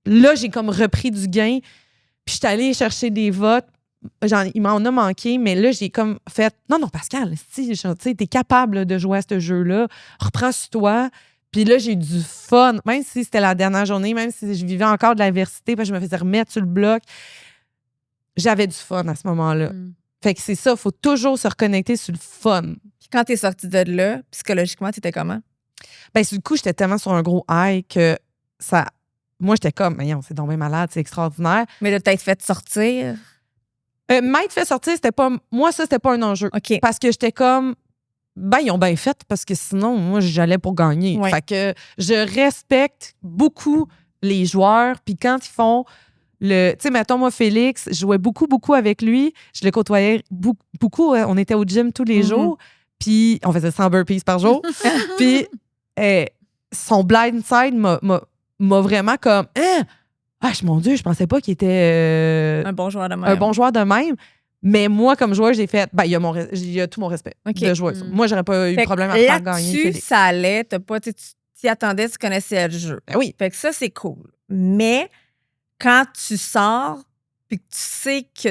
là, j'ai comme repris du gain. Puis je suis allée chercher des votes. Il m'en a manqué, mais là, j'ai comme fait non, Pascal, si, t'es capable de jouer à ce jeu-là, reprends sur toi. Puis là, j'ai eu du fun, même si c'était la dernière journée, même si je vivais encore de l'adversité, puis je me faisais remettre sur le bloc. J'avais du fun à ce moment-là. Fait que c'est ça, il faut toujours se reconnecter sur le fun. Puis quand t'es sortie de là, psychologiquement, t'étais comment? Ben, sur le coup, j'étais tellement sur un gros high que ça. Moi, j'étais comme, c'est donc bien malade, c'est extraordinaire. Mais de t'être fait sortir? M'être fait sortir, c'était pas un enjeu. OK. Parce que j'étais comme, ils ont bien fait, parce que sinon, moi, j'allais pour gagner. Ouais. Fait que je respecte beaucoup les joueurs. Puis quand ils font tu sais, mettons, moi, Félix, je jouais beaucoup avec lui. Je le côtoyais beaucoup. On était au gym tous les jours. Puis on faisait 100 burpees par jour. Puis son blind side m'a vraiment comme, mon Dieu, je pensais pas qu'il était un bon joueur de même. Un bon joueur de même. Mais moi, comme joueur, j'ai fait, il y a tout mon respect de joueuse. Moi, j'aurais pas eu de problème à faire gagner. Là-dessus, ça allait. Tu t'y attendais, tu connaissais le jeu. Ben oui. Fait que ça, c'est cool. Mais quand tu sors puis que tu sais que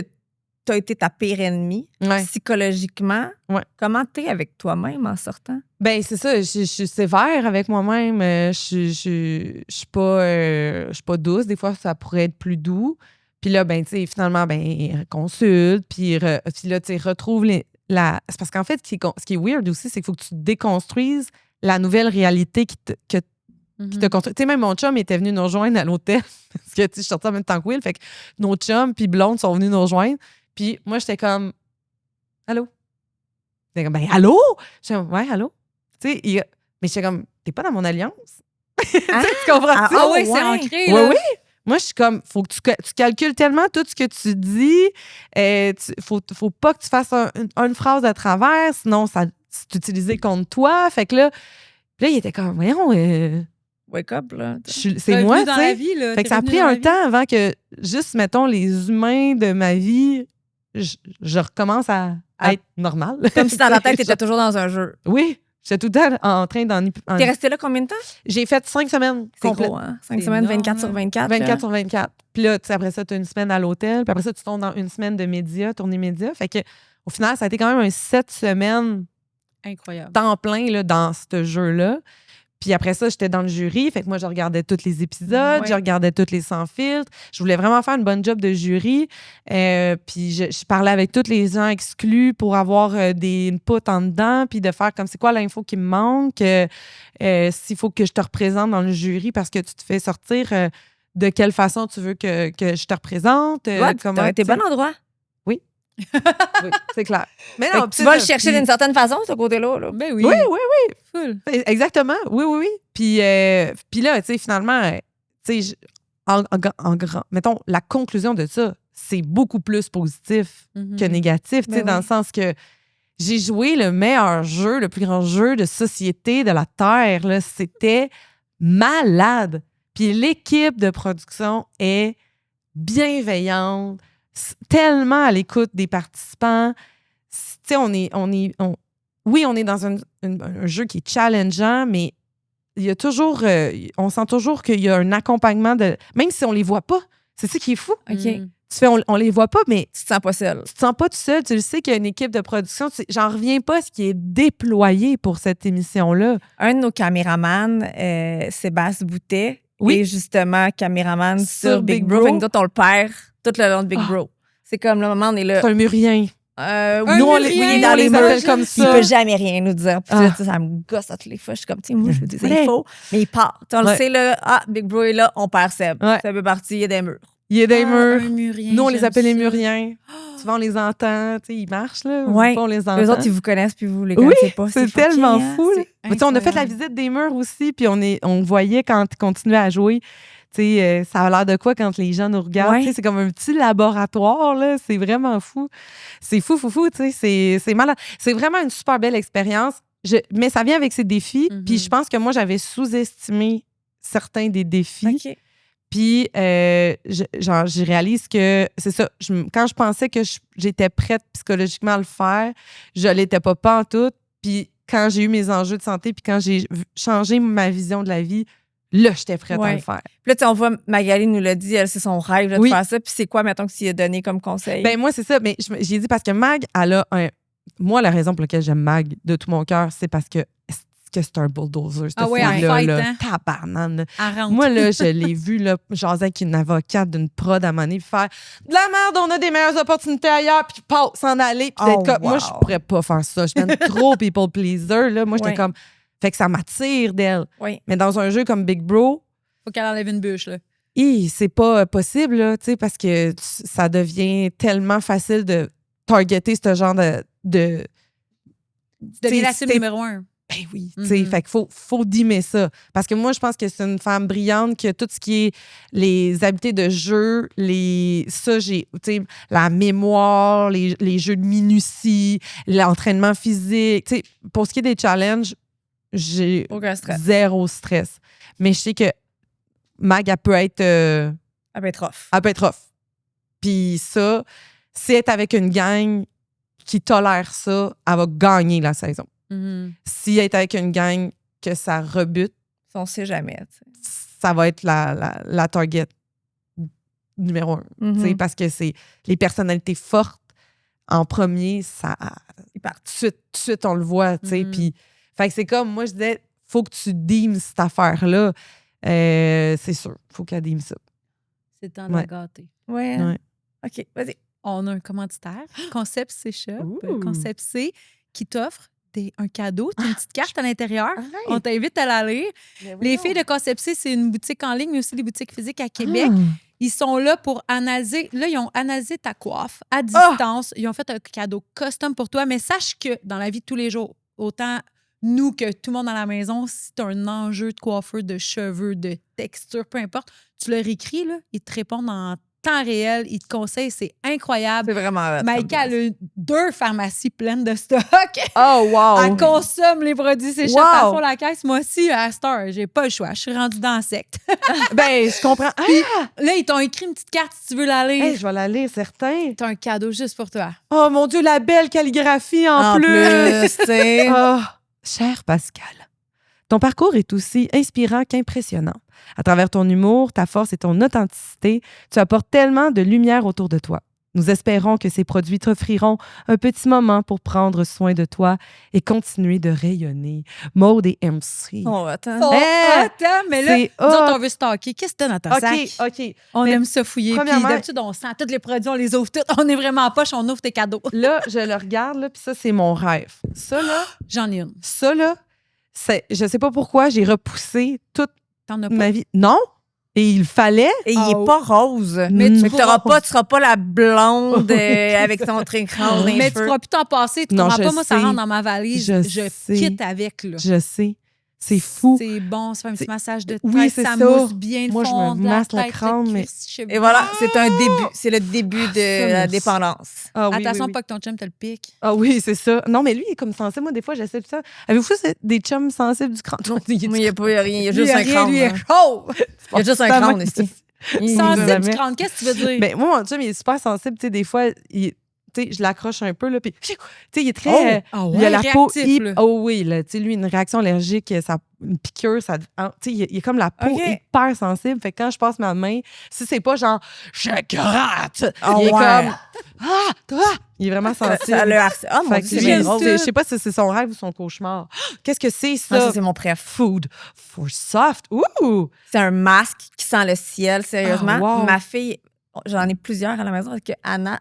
tu as été ta pire ennemie, psychologiquement, comment t'es avec toi-même en sortant? Ben c'est ça, je suis sévère avec moi-même. Je suis pas douce. Des fois, ça pourrait être plus doux. Puis là, tu sais, finalement, consulte. Puis là, tu sais, retrouve c'est parce qu'en fait, ce qui est weird aussi, c'est qu'il faut que tu déconstruises la nouvelle réalité qui te construit. Tu sais, même mon chum était venu nous rejoindre à l'hôtel. Parce que, tu sais, je suis sortie en même temps que Will. Fait que nos chums puis blondes sont venus nous rejoindre. Puis moi, j'étais comme, allô? J'étais comme, allô? J'étais comme, ouais, allô? Tu sais, mais j'étais comme, t'es pas dans mon alliance? Tu comprends? Ah oui, c'est ancré. Oui. Moi, je suis comme, faut que tu calcules tellement tout ce que tu dis. Faut pas que tu fasses une phrase à travers, sinon, c'est utilisé contre toi. Fait que là, il était comme, voyons, wake up, là. C'est moi, tu dans la sais. vie, là. Fait que ça a pris un temps avant que, juste, mettons, les humains de ma vie, je recommence à être normale. Comme si dans la tête, t'étais toujours dans un jeu. Oui, j'étais tout le temps en train d'en... T'es resté là combien de temps? J'ai fait 5 semaines C'est complètes. gros, hein? 5 C'est semaines, énorme, 24 sur 24. 24 sur 24. Puis là, tu sais, après ça, tu as une semaine à l'hôtel. Puis après ça, tu tombes dans une semaine de médias, tournée médias. Fait que, au final, ça a été quand même un 7 semaines Incroyable. temps plein là, dans ce jeu-là. Puis après ça, j'étais dans le jury. Fait que moi, je regardais tous les épisodes, Ouais. je regardais tous les sans filtres. Je voulais vraiment faire une bonne job de jury. Puis je parlais avec tous les gens exclus pour avoir des inputs en dedans, puis de faire comme c'est quoi l'info qui me manque, s'il faut que je te représente dans le jury parce que tu te fais sortir, de quelle façon tu veux que je te représente. Ouais, t'as été bon endroit. Oui, c'est clair. Mais Fait non, que tu vas le chercher d'une certaine façon, ce côté-là. Là. Ben oui. Oui, oui, oui. Full. Exactement. Oui, oui, oui. Puis là, tu sais, finalement, tu sais, en grand, mettons, la conclusion de ça, c'est beaucoup plus positif que négatif, tu sais, Ben dans oui. le sens que j'ai joué le meilleur jeu, le plus grand jeu de société de la Terre. Là. C'était malade. Puis l'équipe de production est bienveillante, tellement à l'écoute des participants. Tu sais, oui, on est dans un jeu qui est challengeant, mais il y a toujours, on sent toujours qu'il y a un accompagnement de, même si on les voit pas. C'est ça qui est fou. OK. Mm. Tu fais, on les voit pas, mais Tu te sens pas seul. tu te sens pas tout seul. Tu le sais qu'il y a une équipe de production. J'en reviens pas à ce qui est déployé pour cette émission-là. Un de nos caméramans, Sébastien Boutet, Oui. est justement caméraman Sur sur Big Big Bro. Bro. Fait que nous autres, on le perd tout le long de Big Bro. C'est comme le moment, on est là. C'est un murien. Oui, Nous, on oui, les dans les appelle murs. comme Il ça. peut jamais rien nous dire. Puis Ah. ça me gosse à toutes les fois. Je suis comme, tu sais, moi, je veux des Ouais. infos. Mais il part. Tu sais, on le Ouais. sait, là. Ah, Big Bro est là, on perd Seb. Ouais. Seb est parti, il y a des murs. Il y a des murs. Un murien, Nous, on les j'aime appelle les ça. muriens. Souvent, on les entend. Tu sais, ils marchent, là. Ouais. Des fois, on les entend. Les autres, ils vous connaissent, puis vous les Oui, connaissez pas. c'est fucké, tellement hein? fou. là. C'est Mais tu sais, on a fait la incroyable. visite des murs aussi, puis on voyait quand ils continuaient à jouer. Tu sais, ça a l'air de quoi quand les gens nous regardent? Ouais. Tu sais, c'est comme un petit laboratoire, là. C'est vraiment fou. C'est fou, tu sais. C'est malade. C'est vraiment une super belle expérience. Mais ça vient avec ses défis. Mhm. Puis je pense que moi, j'avais sous-estimé certains des défis. OK. Puis, je réalise que c'est ça. Quand je pensais que j'étais prête psychologiquement à le faire, je l'étais pas en tout. Puis, quand j'ai eu mes enjeux de santé, puis quand j'ai changé ma vision de la vie, là, j'étais prête à Ouais. le faire. Puis là, tu sais, on voit, Magali nous l'a dit, elle, c'est son rêve là, Oui. de faire ça. Puis c'est quoi, mettons, que tu lui as donné comme conseil? Ben moi, c'est ça. Mais j'ai dit parce que Mag, elle a un. Moi, la raison pour laquelle j'aime Mag de tout mon cœur, c'est parce que c'est un bulldozer. Cette Ah ouais, en fille-là, fight, là, hein? tabarnane, là. Elle rentre. Moi, là, je l'ai vu, là, jaser avec une avocate d'une prod à monnaie, puis faire de la merde, on a des meilleures opportunités ailleurs, puis s'en aller, puis d'être Oh, comme. Moi, je wow. pourrais pas faire ça. Je suis trop people pleaser, là. Moi, j'étais Ouais. comme. Fait que ça m'attire d'elle. Oui. Mais dans un jeu comme Big Bro, Faut qu'elle enlève une bûche, là. c'est pas possible, là, tu sais, parce que ça devient tellement facile de targeter ce genre de. Donner la T'sais, cible numéro 1. Ben oui, tu sais, Mhm. fait qu'il faut dimmer ça. Parce que moi, je pense que c'est une femme brillante qui a tout ce qui est les habiletés de jeu, la mémoire, les jeux de minutie, l'entraînement physique. Tu sais, pour ce qui est des challenges, j'ai Aucun stress. zéro stress. Mais je sais que Mag, elle peut être rough. Puis ça, si elle est avec une gang qui tolère ça, elle va gagner la saison. Mhm. Si elle est avec une gang que ça rebute, On sait jamais. tu sais. ça va être la target numéro 1. Mhm. Tu sais, parce que c'est les personnalités fortes en premier, ça Ils partent. tout de suite on le voit. Tu sais. Mhm. Puis, fait que c'est comme, moi, je disais, faut que tu dîmes cette affaire-là. C'est sûr, faut qu'elle dîme ça. C'est le temps de la Ouais. gâter. Ouais. Ouais. OK, vas-y. On a un commanditaire, Concept C Shop, Ouh. Concept C, qui t'offre un cadeau. Tu as une petite carte à l'intérieur. On t'invite à la lire. Les filles de Concept C, c'est une boutique en ligne, mais aussi des boutiques physiques à Québec. Ils sont là pour analyser. Là, ils ont analysé ta coiffe à distance. Ils ont fait un cadeau custom pour toi. Mais sache que dans la vie de tous les jours, autant nous que tout le monde dans la maison, si tu as un enjeu de coiffeur, de cheveux, de texture, peu importe, tu leur écris, là, ils te répondent en temps réel. Il te conseille, c'est incroyable. C'est vraiment hot, Maïka, comme elle a 2 pharmacies pleines de stock. Oh, wow! Elle consomme les produits séchés Wow. à fond la caisse. Moi aussi, à Star, j'ai pas le choix. Je suis rendue dans la secte. Ben, je comprends. Là, ils t'ont écrit une petite carte si tu veux la lire. Hey, je vais la lire, certain. T'as un cadeau juste pour toi. Oh, mon Dieu, la belle calligraphie en, En plus, tu sais. Oh, cher Pascal, ton parcours est aussi inspirant qu'impressionnant. À travers ton humour, ta force et ton authenticité, tu apportes tellement de lumière autour de toi. Nous espérons que ces produits t'offriront un petit moment pour prendre soin de toi et continuer de rayonner. Maude et MC. Oh, attends. Oh, Hey, attends, mais là, c'est nous autres, hot. on veut stocker. Qu'est-ce que t'as dans ton sac? OK. On Mais aime ça fouiller. Puis premièrement- d'habitude, on sent tous les produits, on les ouvre tous. On est vraiment poche, on ouvre tes cadeaux. Là, je le regarde, là, puis ça, c'est mon rêve. Ça, J'en ai une. je sais pas pourquoi, j'ai repoussé toute T'en as pas? ma vie. Non? Et il fallait. Et il Oh. est pas rose. Mais tu tu seras pas la blonde avec son trinquant dans les Mais tu cheveux. pourras plus t'en passer. Tu Non, comprends je pas, moi, ça sais. rentre dans ma valise. Je Je sais. quitte avec, là. Je sais. C'est fou. C'est bon, ça fait un petit C'est- massage de tête, Oui, c'est ça ça. mousse bien le Moi, je fond me de masse la tête, crâne, le mais- Christ, je sais Et pas. voilà, c'est un début. C'est le début de Ça, la mais- dépendance. Ah oui, Attention oui, oui. pas que ton chum te le pique. Ah oui, c'est ça. Non, mais lui, il est comme sensible. Moi, des fois, j'essaie tout ça. Avez-vous des chums sensibles du crâne? Moi, il n'y a pas rien. Il y a juste Lui, un rien, crâne. lui, là. est chaud. Il y a juste un Ça crâne va. ici. Sensible jamais. du crâne, qu'est-ce que tu veux dire? Ben, moi, mon chum, il est super sensible. Tu sais, des fois, je l'accroche un peu, là, puis, tu sais, il est très... Ah il a la peau réactif, là. Oh oui, là, tu sais, lui, une réaction allergique, une piqûre, tu sais, il a comme la peau OK. hyper sensible. Fait que quand je passe ma main, si c'est pas genre, je gratte, Ah il est ouais. comme, toi! Il est vraiment sensible. Ça le harcèle. Ah, mon Fait Dieu, que c'est lui, bien j'aime drôle. ça. je sais pas si c'est son rêve ou son cauchemar. Qu'est-ce que c'est, Ah, ça? ça, c'est mon préf. Food for soft. Ouh! C'est un masque qui sent le ciel, sérieusement. Ah, wow. Ma fille, j'en ai plusieurs à la maison parce que Anna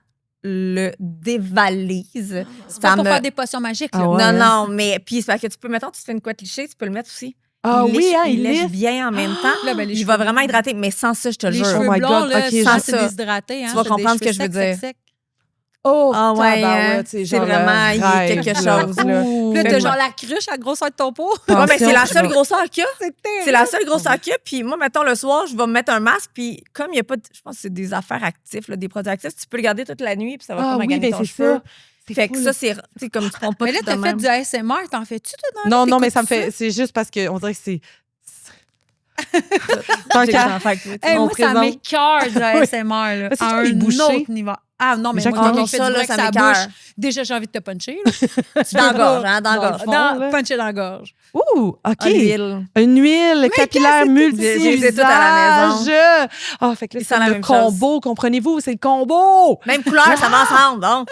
le dévalise. C'est pas Ça pour me- faire des potions magiques, là. Ah ouais. Non, non, mais puis c'est parce que tu peux, mettons, tu te fais une couette lichée, tu peux le mettre aussi. Ah il oui, lèche, hein, il lèche lisse. bien en même temps. Là, ben, les Il cheveux va vraiment blonds. hydrater, mais sans ça, je te le Les jure. cheveux Oh my blonds, God, là, ok, sans je- c'est ça. déshydraté. Hein, Tu vas c'est comprendre des ce que je veux cheveux dire. secs. Oh, Ah ouais, tabarouette, hein. c'est C'est genre vraiment, il y a rêve, quelque là. chose, là. Ouh. Puis là, t'as Fais-moi. genre la cruche à la grosseur de ton pot. Ouais, mais c'est la Attention, seule je vais- grosseur qu'il y a. C'est terrible. C'est la seule grosseur qu'il y a. Puis moi, mettons, le soir, je vais me mettre un masque. Puis comme il n'y a pas de. Je pense que c'est des affaires actives, là, des produits actifs, tu peux le garder toute la nuit. Puis ça va Ah pas oui, maganer ben ton c'est cheveu. ça. C'est Fait que fou, ça, là. c'est comme tu prends pas Mais là, tout t'as de fait même. du ASMR, t'en fais-tu tout dans Non, non, mais t'écoutes ça me fait. C'est juste parce qu'on dirait que c'est. Tant J'ai qu'à- des enfants avec toi, tu Hey, sais. on moi, ça présente. m'écoeure du ASMR, là, Parce que à les un bouchers. autre niveau. Ah non, mais Les gens moi, qui quelqu'un mangent qui fait ça, du là, bruit ça avec sa m'écoeure. bouche, déjà, j'ai envie de te puncher. Là. Dans la gorge, hein, dans la Dans le gorge. fond. Non, là. puncher dans la gorge. Ouh, OK. Ah, l'huile. Une huile capillaire J'ai multi-usage. tout à la maison. Ah, fait que là, Ils c'est sont la le même combo, comprenez-vous? C'est le combo! Même couleur, ça va ensemble, donc.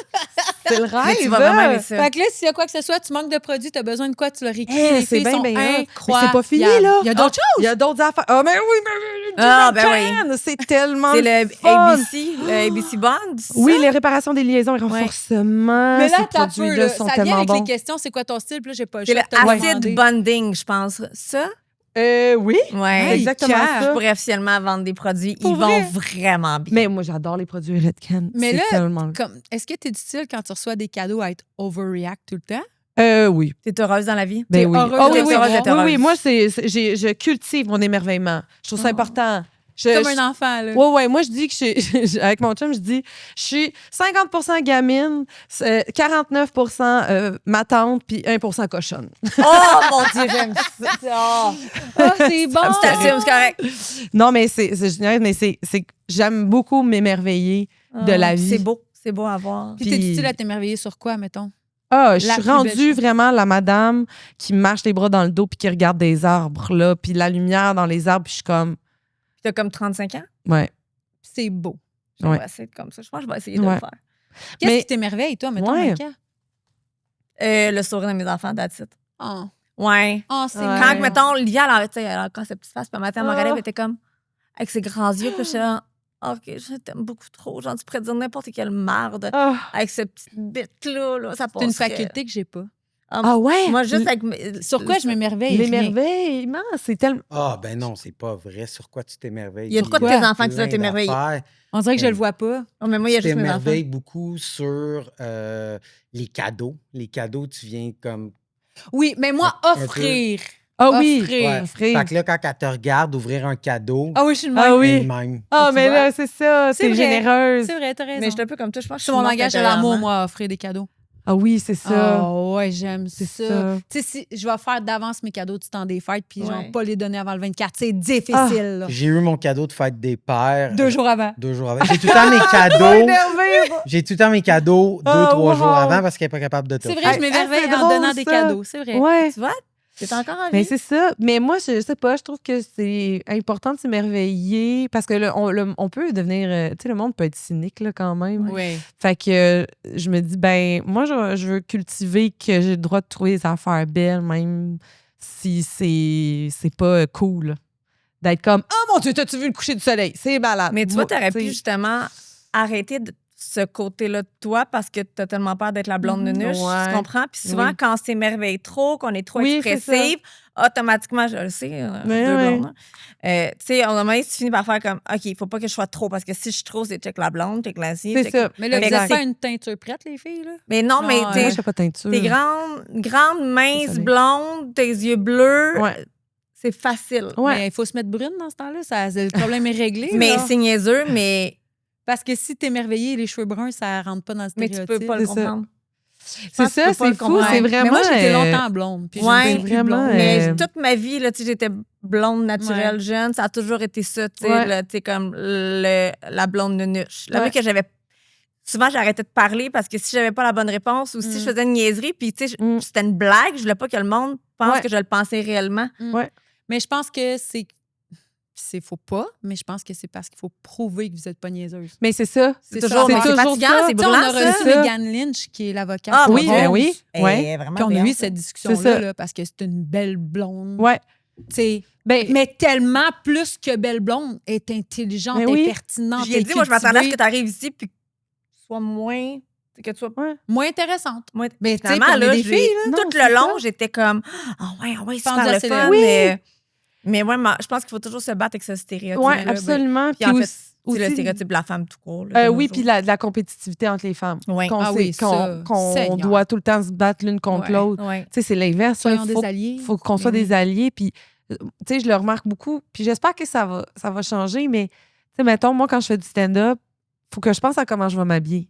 C'est le Mais rêve! tu vas vraiment aimer ça. Fait que là, s'il y a quoi que ce soit, tu manques de produits, t'as besoin de quoi, tu le réécris. Eh, Les c'est filles bien, sont bien hot. Mais incroyables. c'est pas fini, là. Il y a d'autres choses. Il y a d'autres affaires. Ah, mais oui, mais Ah, ben oui. C'est tellement C'est le le fun. ABC, le ABC Bond. c'est Oui, ça? les réparations des liaisons et renforcement. Mais là, ces t'as peu, produits-là là, sont ça vient tellement avec bons. les questions, c'est quoi ton style? Puis là, j'ai pas le C'est choix le de te acid demander. bonding, je pense. Ça? Oui, Ouais. Hey, exactement cave. Je ça. pourrais officiellement vendre des produits. Pour Ils vrai? vont vraiment bien. Mais moi, j'adore les produits Redken. Mais C'est là, tellement... Comme, est-ce que t'es du style, quand tu reçois des cadeaux, à être overreact tout le temps? Oui. T'es heureuse dans la vie? Ben oui. heureuse Ah oui, d'être oui, heureuse d'être oui, heureuse. oui. Moi, je cultive mon émerveillement. Je trouve ça important. Comme un enfant, là. Ouais, moi, je dis que avec mon chum, je dis, je suis 50% gamine, 49% ma tante, puis 1% cochonne. Oh mon Dieu, j'aime ça. Oh. Ah, c'est bon! Tu t'assumes, c'est correct. Non, mais c'est génial, mais c'est que j'aime beaucoup m'émerveiller de la vie. C'est beau à voir. Puis t'es du Puis- style à t'émerveiller sur quoi, mettons? Ah, je La suis plus belle rendue chose. vraiment la madame qui marche les bras dans le dos puis qui regarde des arbres, là, puis la lumière dans les arbres, puis je suis comme, T'as comme 35 ans? ouais. C'est beau. J'aimerais Ouais. essayer de comme ça. Je pense que je vais essayer de Ouais. le faire. Qu'est-ce Mais- qui t'émerveille, toi, mettons, Ouais. Maïka? Le sourire de mes enfants, that's it. Oh, Ouais. oh c'est Ouais. Quand, mignon. mettons, Livia, elle a encore sa petite face, puis un matin, elle me regardait, Oh. elle était comme, avec ses grands yeux, puis j'étais là, OK, je t'aime beaucoup trop. Genre, tu pourrais dire n'importe quelle marde Ah, avec cette petite bête-là, là, ça C'est une passerait. faculté que j'ai pas. ah ouais? Moi, juste L- avec. Sur quoi je m'émerveille? Rien. L'émerveillement, c'est tellement. Ah, ben non, c'est pas vrai. Sur quoi tu t'émerveilles? Il y a de quoi de tes enfants qui doivent t'émerveiller? On dirait que je le vois pas. Oh, mais moi, il y a Tu juste mes enfants. t'émerveilles beaucoup sur les cadeaux. Les cadeaux, tu viens comme. Oui, mais moi, Un peu. offrir. Ah oui, Offrir. Ouais. Fait que là, quand elle te regarde ouvrir un cadeau, Ah oui, je suis le Ah même. oui. elle-même. Ah, Tu mais vois? là, c'est ça. C'est T'es vrai. généreuse. C'est vrai, t'as raison. Mais je suis un peu comme toi, je pense que je C'est suis mon morte langage de l'amour, intérieurement. moi, offrir des cadeaux. Ah oui, c'est ça. Ah ouais, j'aime C'est ça. ça. Tu sais, si je vais faire d'avance mes cadeaux du temps des fêtes, puis genre Ouais. pas les donner avant le 24, c'est difficile. là. J'ai eu mon cadeau de fête des pères. 2 jours avant. 2 jours avant. J'ai tout le temps mes cadeaux. J'ai tout le temps mes cadeaux 2-3 wow. jours avant parce qu'elle n'est pas capable de C'est t'offrir. vrai, je m'émerveille c'est en drôle, donnant des ça. cadeaux, c'est vrai. Ouais. Tu vois? C'est encore en Mais vie. c'est ça. Mais moi, je sais pas, je trouve que c'est important de s'émerveiller parce que on peut devenir. Tu sais, le monde peut être cynique là, quand même. Oui. Fait que je me dis, ben, moi, je veux cultiver que j'ai le droit de trouver des affaires belles, même si c'est pas cool. D'être comme, oh mon Dieu, t'as-tu vu le coucher du soleil? C'est malade. Mais tu vois, Moi, t'aurais pu t'sais, justement arrêter de ce côté-là de toi parce que t'as tellement peur d'être la blonde Mhm. nunuche. Ouais. Tu comprends? Puis souvent, Oui. quand on s'émerveille trop, qu'on est trop Oui, c'est expressive, automatiquement, je le sais, Ouais, deux ouais. blondes. Hein. Tu sais, à un moment, tu finis par faire comme, OK, il faut pas que je sois trop parce que si je suis trop, c'est check la blonde, check la ci, C'est check- ça. Mais là, vous Exact. avez pas une teinture prête, les filles, là? Mais non, mais Ouais. Moi, t'es je fais pas de teinture. grande, mince, Désolée. blonde, tes yeux bleus, Ouais. c'est facile. Ouais. Mais il faut se mettre brune dans ce temps-là. Le problème est réglé. Mais là. c'est niaiseux, mais Parce que si t'es émerveillé, les cheveux bruns, ça rentre pas dans le tu stéréotype. peux pas le c'est ça. comprendre. C'est pense que tu ça, peux pas c'est le fou. comprendre. C'est vraiment. Mais moi, j'étais longtemps blonde. Puis Ouais. je ne suis plus Vraiment, blonde. Mais Euh, toute ma vie, là, tu sais, j'étais blonde naturelle, jeune. Ça a toujours été ça, tu sais, Ouais. là, tu sais, comme la blonde nunuche. La Ouais. vie que j'avais. Souvent, j'arrêtais de parler parce que si j'avais pas la bonne réponse ou si je faisais une niaiserie, puis tu sais, c'était une blague, je voulais pas que le monde pense Ouais. que je le pensais réellement. Ouais. Mais je pense que c'est faux pas, mais je pense que c'est parce qu'il faut prouver que vous n'êtes pas niaiseuse. Mais c'est ça. C'est ça. toujours, C'est mais c'est toujours fatigant, ça. c'est Tu sais, on brûlant, a ça. reçu ça. Megan Lynch, qui est l'avocate. Ah, pour oui, mon Rose. ben oui. Elle Ouais. est vraiment Puis on a eu brillante. cette C'est discussion-là, ça. là, parce que c'est une belle blonde. Ouais. Tu sais, Ben, mais tellement plus que belle blonde, elle est intelligente, Mais elle oui. est pertinente. J'ai elle est dit, moi, je m'attendais à ce que cultivée, tu arrives ici puis que tu sois moins. Que tu sois moins intéressante. moins. Mais tu sais, Finalement, puis on est là, des je filles, l'ai- là. Non, tout c'est le long, ça. j'étais comme, ah ouais, super Pendule le célèbre. fun. Oui. Mais ouais, je pense qu'il faut toujours se battre avec ce stéréotype. ouais, absolument. Puis en fait, aussi, c'est le stéréotype de la femme tout court. là, de nos oui, jours. puis de la compétitivité entre les femmes. Ouais. Qu'on Ah sait- oui, ça, qu'on Seigneur. doit tout le temps se battre l'une contre Ouais. l'autre. Ouais. Tu sais, c'est l'inverse. là. Soyons des alliés. faut qu'on soit Mais des oui. alliés. Puis, tu sais, je le remarque beaucoup. Puis j'espère que ça va changer. Mais, tu sais, mettons, moi, quand je fais du stand-up, faut que je pense à comment je vais m'habiller.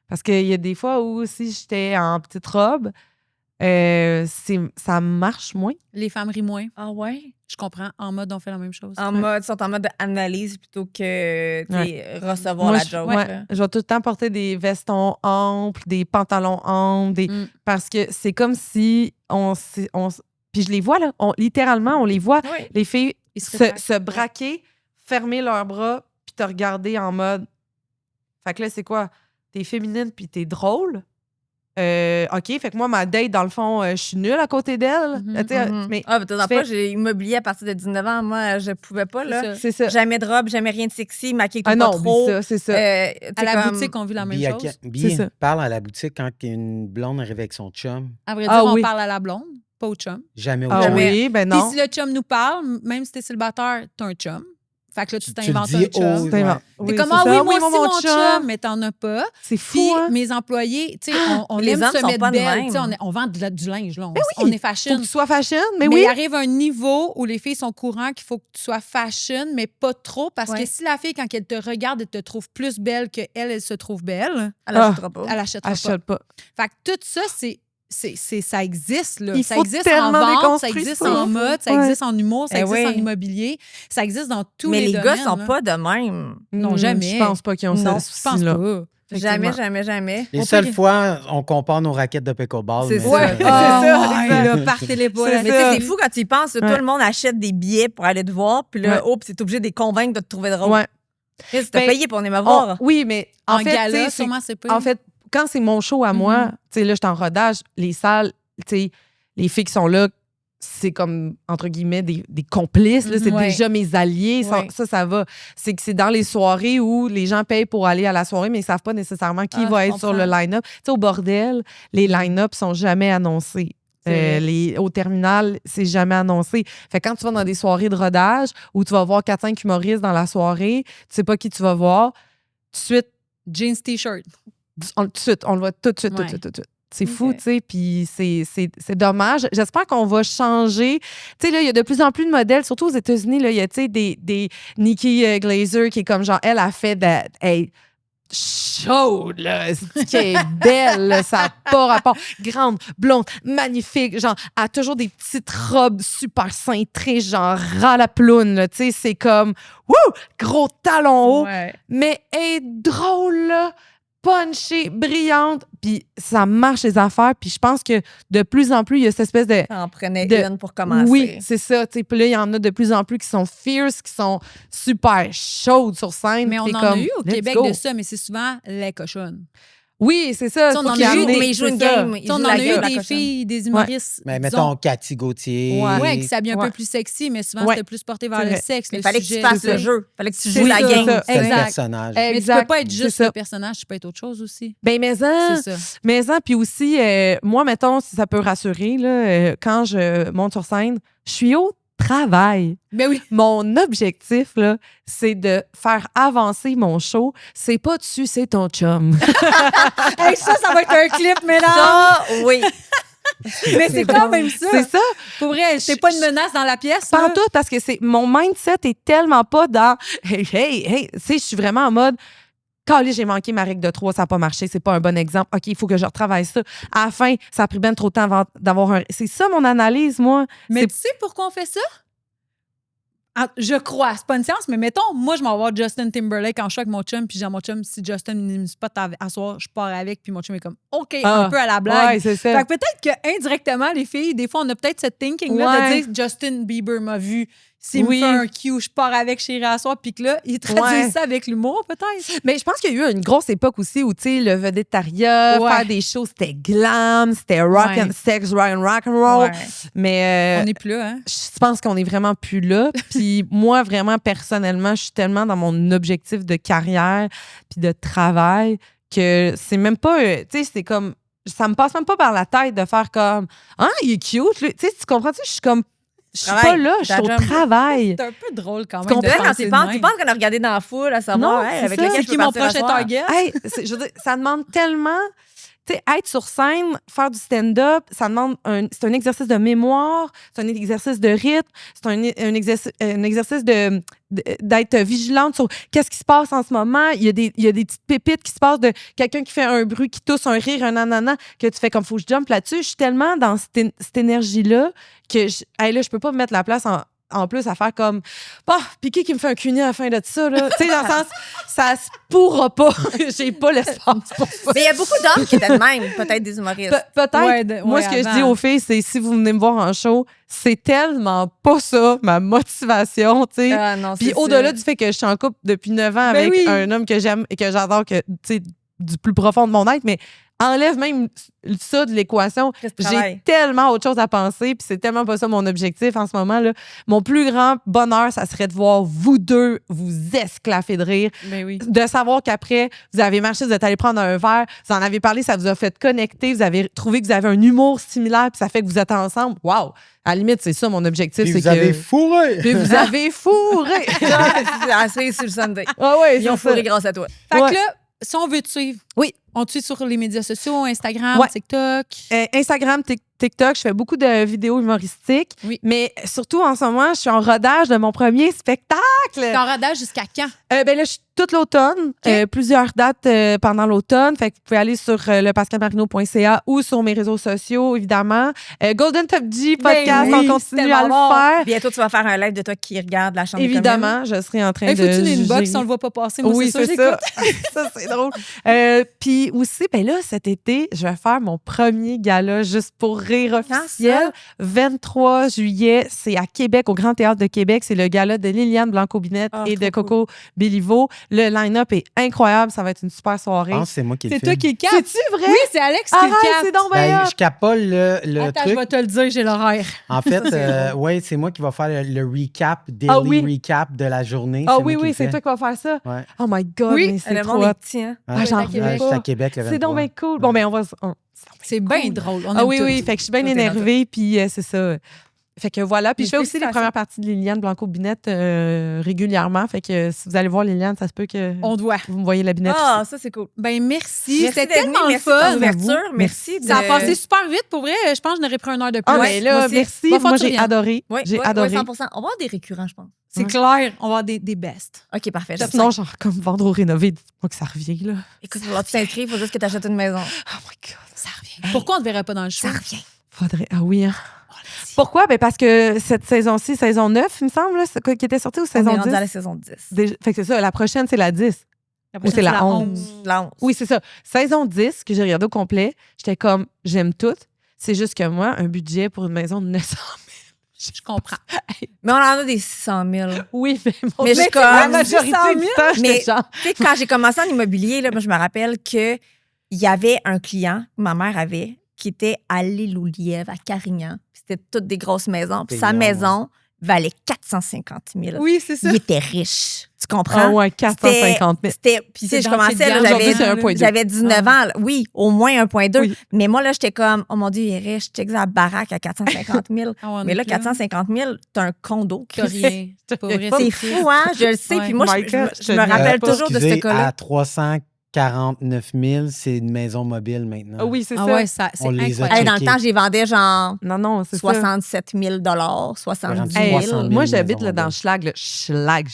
Parce qu'il y a des fois où, si j'étais en petite robe, ça marche moins. Les femmes rient moins. Ah ouais? Je comprends. En mode, on fait la même chose. Ils sont en mode d'analyse plutôt que tu sais, recevoir Moi, la joke. ouais, là. je vais tout le temps porter des vestons amples, des pantalons amples, Mm. parce que c'est comme si puis je les vois, là. Littéralement, on les voit. Ouais. Les filles Ils se rétractent. se braquer, fermer leurs bras, puis te regarder en mode. Fait que là, c'est quoi? T'es féminine, puis t'es drôle. OK, fait que moi, ma date, dans le fond, je suis nulle à côté d'elle. Mhm, Tu sais, Mhm. mais Ah, mais t'as tu fais- pas, j'ai immobilier à partir de 19 ans. Moi, je pouvais pas, là. c'est ça. Jamais de robe, jamais rien de sexy, maquille Ah pas non, trop. mais ça, c'est ça. Tu À sais, la comme- boutique, on vit la même Bi, chose. C'est ça. parle à la boutique quand une blonde arrive avec son chum. À vrai dire, Ah on oui. parle à la blonde, pas au chum. Jamais au Ah chum. jamais. oui, ben Puis non. si le chum nous parle, même si t'es célibataire, t'as un chum. Fait que là, tu Tu le t'inventes dis un chum. au- C'est Ouais. oui, T'es comme, c'est ah ça. oui, moi aussi, mon mon chum, mais t'en as pas. C'est fou, Puis hein? mes employés, tu sais, on Les aime hommes se sont mettre pas de belle. même. Tu sais, on vend du linge, là. oui. On est Faut fashion. que tu sois fashion, mais Mais oui. il arrive un niveau où les filles sont courants qu'il faut que tu sois fashion, mais pas trop, parce Ouais. que si la fille, quand elle te regarde, elle te trouve plus belle qu'elle, elle se trouve belle, Elle achètera pas. elle achètera pas. Achète pas. Fait que tout ça, ça existe, là. Il Ça faut existe en tellement vente, ça déconstruire existe ça. en mode, ça Ouais. existe en humour, ça Eh existe en oui. immobilier, ça existe dans tous Mais les les domaines. gars sont là. pas de même. Non, jamais. Je pense pas qu'ils ont Non, ça. Je pense là. pas. Jamais, jamais, jamais. Les Au seules pire- fois, on compare nos raquettes de pickleball. C'est mais ça. Ouais. C'est Ah, ça, ouais, exact. là, partez les pas. C'est Mais tu sais, c'est fou quand tu y penses. Tout Ouais. le monde achète des billets pour aller te voir, puis là, Ouais. c'est obligé de les convaincre de te trouver drôle. Ouais. Chris, t'as Ben, payé pour venir me voir. Oui, mais en En fait, gala, tu sais, sûrement, c'est pas. en fait, quand c'est mon show à moi, Mhm. tu sais, là, je suis en rodage, les salles, tu sais, les filles qui sont là, c'est comme, entre guillemets, des complices, là, c'est Ouais. déjà mes alliés, Ouais. ça va. C'est que c'est dans les soirées où les gens payent pour aller à la soirée, mais ils savent pas nécessairement qui Ah, va je être sur le comprends. line-up. Tu sais, au bordel, les line-up sont jamais annoncés. C'est vrai. Au terminal, c'est jamais annoncé. Fait que quand tu vas dans des soirées de rodage où tu vas voir 4-5 humoristes dans la soirée, tu sais pas qui tu vas voir, tout de suite, Jeans, t-shirt. tout de suite, on le voit tout de suite, tout de Ouais. suite, tout de suite. C'est fou, tu sais, puis c'est dommage. J'espère qu'on va changer. Tu sais, là, il y a de plus en plus de modèles, surtout aux États-Unis, là, il y a, tu sais, des Nikki Glaser qui est comme genre, elle a fait chaude, là, qui est belle, là, ça n'a pas rapport. Grande, blonde, magnifique, genre, elle a toujours des petites robes super cintrées, genre, ras la ploune, là, tu sais, c'est comme, gros talons hauts, mais elle est drôle, là, punchée, brillante, puis ça marche les affaires, puis je pense que de plus en plus, il y a cette espèce de... Ça en prenait une pour commencer. Oui, c'est ça, tu sais, puis là, il y en a de plus en plus qui sont fierce, qui sont super chaudes sur scène. Mais on en a eu au Québec de ça, mais c'est souvent les cochonnes. Oui, c'est ça. On en a eu, mais ils jouent une game. On en a eu des filles, des humoristes. Mais mettons Cathy Gauthier. Ouais, qui s'habillent un peu plus sexy, mais souvent c'était plus porté vers le sexe. Il fallait que tu fasses le jeu. Il fallait que tu joues la game. game. C'est le personnage. Mais tu peux pas être juste le personnage, tu peux être autre chose aussi. Ben, mais puis aussi, moi, mettons, si ça peut rassurer, là, quand je monte sur scène, je suis au travail. Ben oui. Mon objectif, là, c'est de faire avancer mon show. C'est pas dessus, c'est ton chum. Hey, ça va être un clip, mais là. Ça, oui. Mais c'est quand même ça. C'est ça. Pour vrai, c'est pas une menace dans la pièce. Pas en tout, parce que mon mindset est tellement pas dans hey, tu sais, je suis vraiment en mode calé, j'ai manqué ma règle de 3, ça n'a pas marché, c'est pas un bon exemple. OK, il faut que je retravaille ça. À la fin, ça a pris bien trop de temps avant d'avoir un. C'est ça mon analyse, moi. Mais tu sais pourquoi on fait ça? Je crois, c'est pas une science, mais mettons, moi, je m'en vais voir Justin Timberlake en show avec mon chum, puis j'ai mon chum, si Justin ne me spot à soir, je pars avec, puis mon chum est comme, OK, un peu à la blague. Ouais, c'est ça. Fait que peut-être qu'indirectement, les filles, des fois, on a peut-être cette thinking-là de dire Justin Bieber m'a vu, s'il me fait un cue, je pars avec chérie à soir, puis que là, il traduit ça avec l'humour, peut-être. Mais je pense qu'il y a eu une grosse époque aussi où, tu sais, le vedettariat, faire des shows, c'était glam, c'était rock and sex, rock and roll. Ouais. Mais on n'est plus là, hein? Je pense qu'on est vraiment plus là. Puis moi, vraiment, personnellement, je suis tellement dans mon objectif de carrière puis de travail que c'est même pas, tu sais, c'est comme, ça me passe même pas par la tête de faire comme, il est cute. Tu sais, tu comprends-tu? Je suis comme, je suis pas là, je suis au travail. C'est un peu drôle quand même. Tu comprends quand tu penses qu'on a regardé dans la foule à savoir avec lequel qui est mon prochain target. Hey, je veux dire, ça demande tellement. Tu sais, être sur scène, faire du stand-up, ça demande c'est un exercice de mémoire, c'est un exercice de rythme, c'est un exercice d'être vigilante sur qu'est-ce qui se passe en ce moment. Il y a des petites pépites qui se passent de quelqu'un qui fait un bruit, qui tousse, un rire, un nanana, que tu fais comme faut que je jump là-dessus. Je suis tellement dans cette énergie-là que là, je peux pas me mettre la place en plus à faire comme Piqué qui me fait un cuni à la fin de ça, là. Tu sais, dans le sens, ça se pourra pas. J'ai pas l'espace pour ça. Mais il y a beaucoup d'hommes qui étaient de même, peut-être des humoristes. Peut-être. Moi, ce que je dis aux filles, c'est si vous venez me voir en show, c'est tellement pas ça, ma motivation, tu sais. Puis au-delà du fait que je suis en couple depuis 9 ans avec un homme que j'aime et que j'adore, que, tu sais, du plus profond de mon être, mais enlève même ça de l'équation. J'ai tellement autre chose à penser, puis c'est tellement pas ça mon objectif en ce moment, là. Mon plus grand bonheur, ça serait de voir vous deux vous esclaffer de rire. De savoir qu'après, vous avez marché, vous êtes allé prendre un verre, vous en avez parlé, ça vous a fait connecter, vous avez trouvé que vous avez un humour similaire, puis ça fait que vous êtes ensemble. Wow! À la limite, c'est ça mon objectif. Puis vous avez fourré! Puis vous avez fourré! C'est assez sur le Sunday. Ah ouais, ils ont fourré grâce à toi. Fait que là, si on veut te suivre, on te suit sur les médias sociaux, Instagram, TikTok. Instagram, TikTok, je fais beaucoup de vidéos humoristiques. Mais surtout, en ce moment, je suis en rodage de mon premier spectacle. T'es en rodage jusqu'à quand? Là, je suis toute l'automne. Plusieurs dates pendant l'automne. Fait que vous pouvez aller sur lepascalmarino.ca ou sur mes réseaux sociaux, évidemment. Golden Top G podcast, on continue à le faire. Bientôt, tu vas faire un live de toi qui regarde la chambre évidemment, je serai en train de... Faut-tu une box si on le voit pas passer? Moi, oui, c'est ça. Ça, c'est drôle. Puis aussi, là, cet été, je vais faire mon premier gala juste pour rire officiel. 23 juillet, c'est à Québec, au Grand Théâtre de Québec. C'est le gala de Liliane Blanco-Binette et de Coco Béliveau. Le line-up est incroyable. Ça va être une super soirée. Je pense que c'est moi qui le filme. C'est toi qui le capte. C'est-tu vrai? Oui, c'est Alex qui le capte. C'est donc je capole le Attends, truc. je vais te le dire, j'ai l'horaire. En fait, c'est moi qui va faire le recap, daily recap de la journée. C'est toi qui vas faire ça. Ouais. Oh my God, mais c'est le trop monde hot. est petit, hein? J'en reviens Je suis à Québec le 23. C'est donc bien cool. Bon, ben on va... C'est bien drôle. Oui, fait que je suis bien énervée, puis c'est ça. Fait que voilà. Puis je fais aussi les premières parties de Liliane Blanco-Binette régulièrement. Fait que si vous allez voir Liliane, ça se peut que On doit. vous me voyez la binette. Ah, ça, c'est cool. Ben merci. C'était d'être tellement venue, le fun. Merci de ton ouverture. Merci. Ça a passé super vite. Pour vrai, je pense que je n'aurais pris 1 heure de plus. Ah, Ouais, mais là, moi aussi. merci. Va faire Moi, du j'ai rien. adoré. Oui, J'ai oui, adoré. 100%. On va avoir des récurrents, je pense. C'est clair. On va avoir des bestes. OK, parfait. Sinon, genre, comme vendre ou rénover, dites-moi que ça revient, là. Écoute, alors tu t'inscris, il faut juste que tu achètes une maison. Oh my God. Ça revient. Pourquoi on ne te verrait pas dans le show? Ça revient. Faudrait. Ah oui, hein. Pourquoi? Ben parce que cette saison-ci, saison 9, il me semble, là, c'est quoi, qui était sortie, ou On saison est rendu 10? à la saison 10. Fait que c'est ça, la prochaine, c'est la 10. Ou c'est la 11. La 11. Oui, c'est ça. Saison 10, que j'ai regardé au complet, j'étais comme, j'aime tout. C'est juste que moi, un budget pour une maison de 900 000. Je comprends. Mais on en a des 600 000. Oui, mais mon Mais Dieu, je comme- la majorité 600 du 000, temps, j'étais mais- genre... Tu sais, quand j'ai commencé en immobilier, là, moi, je me rappelle qu'il y avait un client que ma mère avait qui était à l'île aux Lièvres, à Carignan. Puis c'était toutes des grosses maisons. Puis sa Payant, maison valait 450 000. Oui, c'est ça. Il était riche. Tu comprends? Ah ouais, 450 000. C'était, puis tu sais, C'est je dans commençais, quel là, gamme? Aujourd'hui, c'est 1,2. j'avais 19 ans. là. Oui, au moins 1,2. Oui. Mais moi, là, j'étais comme, oh mon Dieu, il est riche. Je check la baraque à 450 000. Ah ouais, on Mais est là, plus là. 450 000, t'as un condo. T'as rien. Pour vrai, C'est fou, hein? Je le sais. Ouais. Puis moi, Michael, je me rappelle toujours de ce Excusez, cas-là. à 349 000, c'est une maison mobile maintenant. Ah oui, c'est Ah ça. ouais, ça, c'est On les a incroyable. Hey, dans le checké. temps, j'y vendais genre Non, non, c'est ça. 67 000 70 Hey, 000. 60 000 moi, j'habite maisons là, dans mobiles. Schlag. Là. Schlag.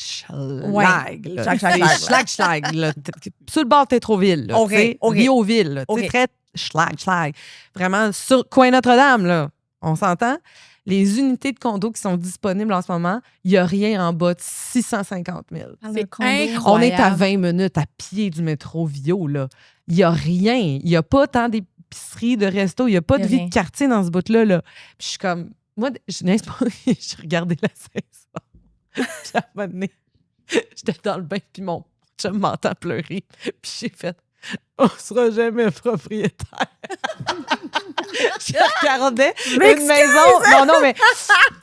Ouais. Là. Schlag, C'est Schlag. Schlag, Schlag. Là. Sur le bord de Tétroville. Là, OK, tu sais, OK. Riauville. Là, tu sais, OK. très Schlag. Vraiment, sur coin Notre-Dame, là. On s'entend? Les unités de condos qui sont disponibles en ce moment, il n'y a rien en bas de 650 000. C'est incroyable. On est à 20 minutes à pied du métro Vio, là. Il n'y a rien. Il n'y a pas tant d'épiceries, de restos. Il n'y a pas Il y de a vie rien. de quartier dans ce bout-là. Là. Puis je suis comme... Moi, je n'ai pas... J'ai regardé la saison. Puis à un moment donné, j'étais dans le bain, puis mon chum m'entend pleurer. Puis j'ai fait... On sera jamais propriétaire. Je regardais une maison. Non, mais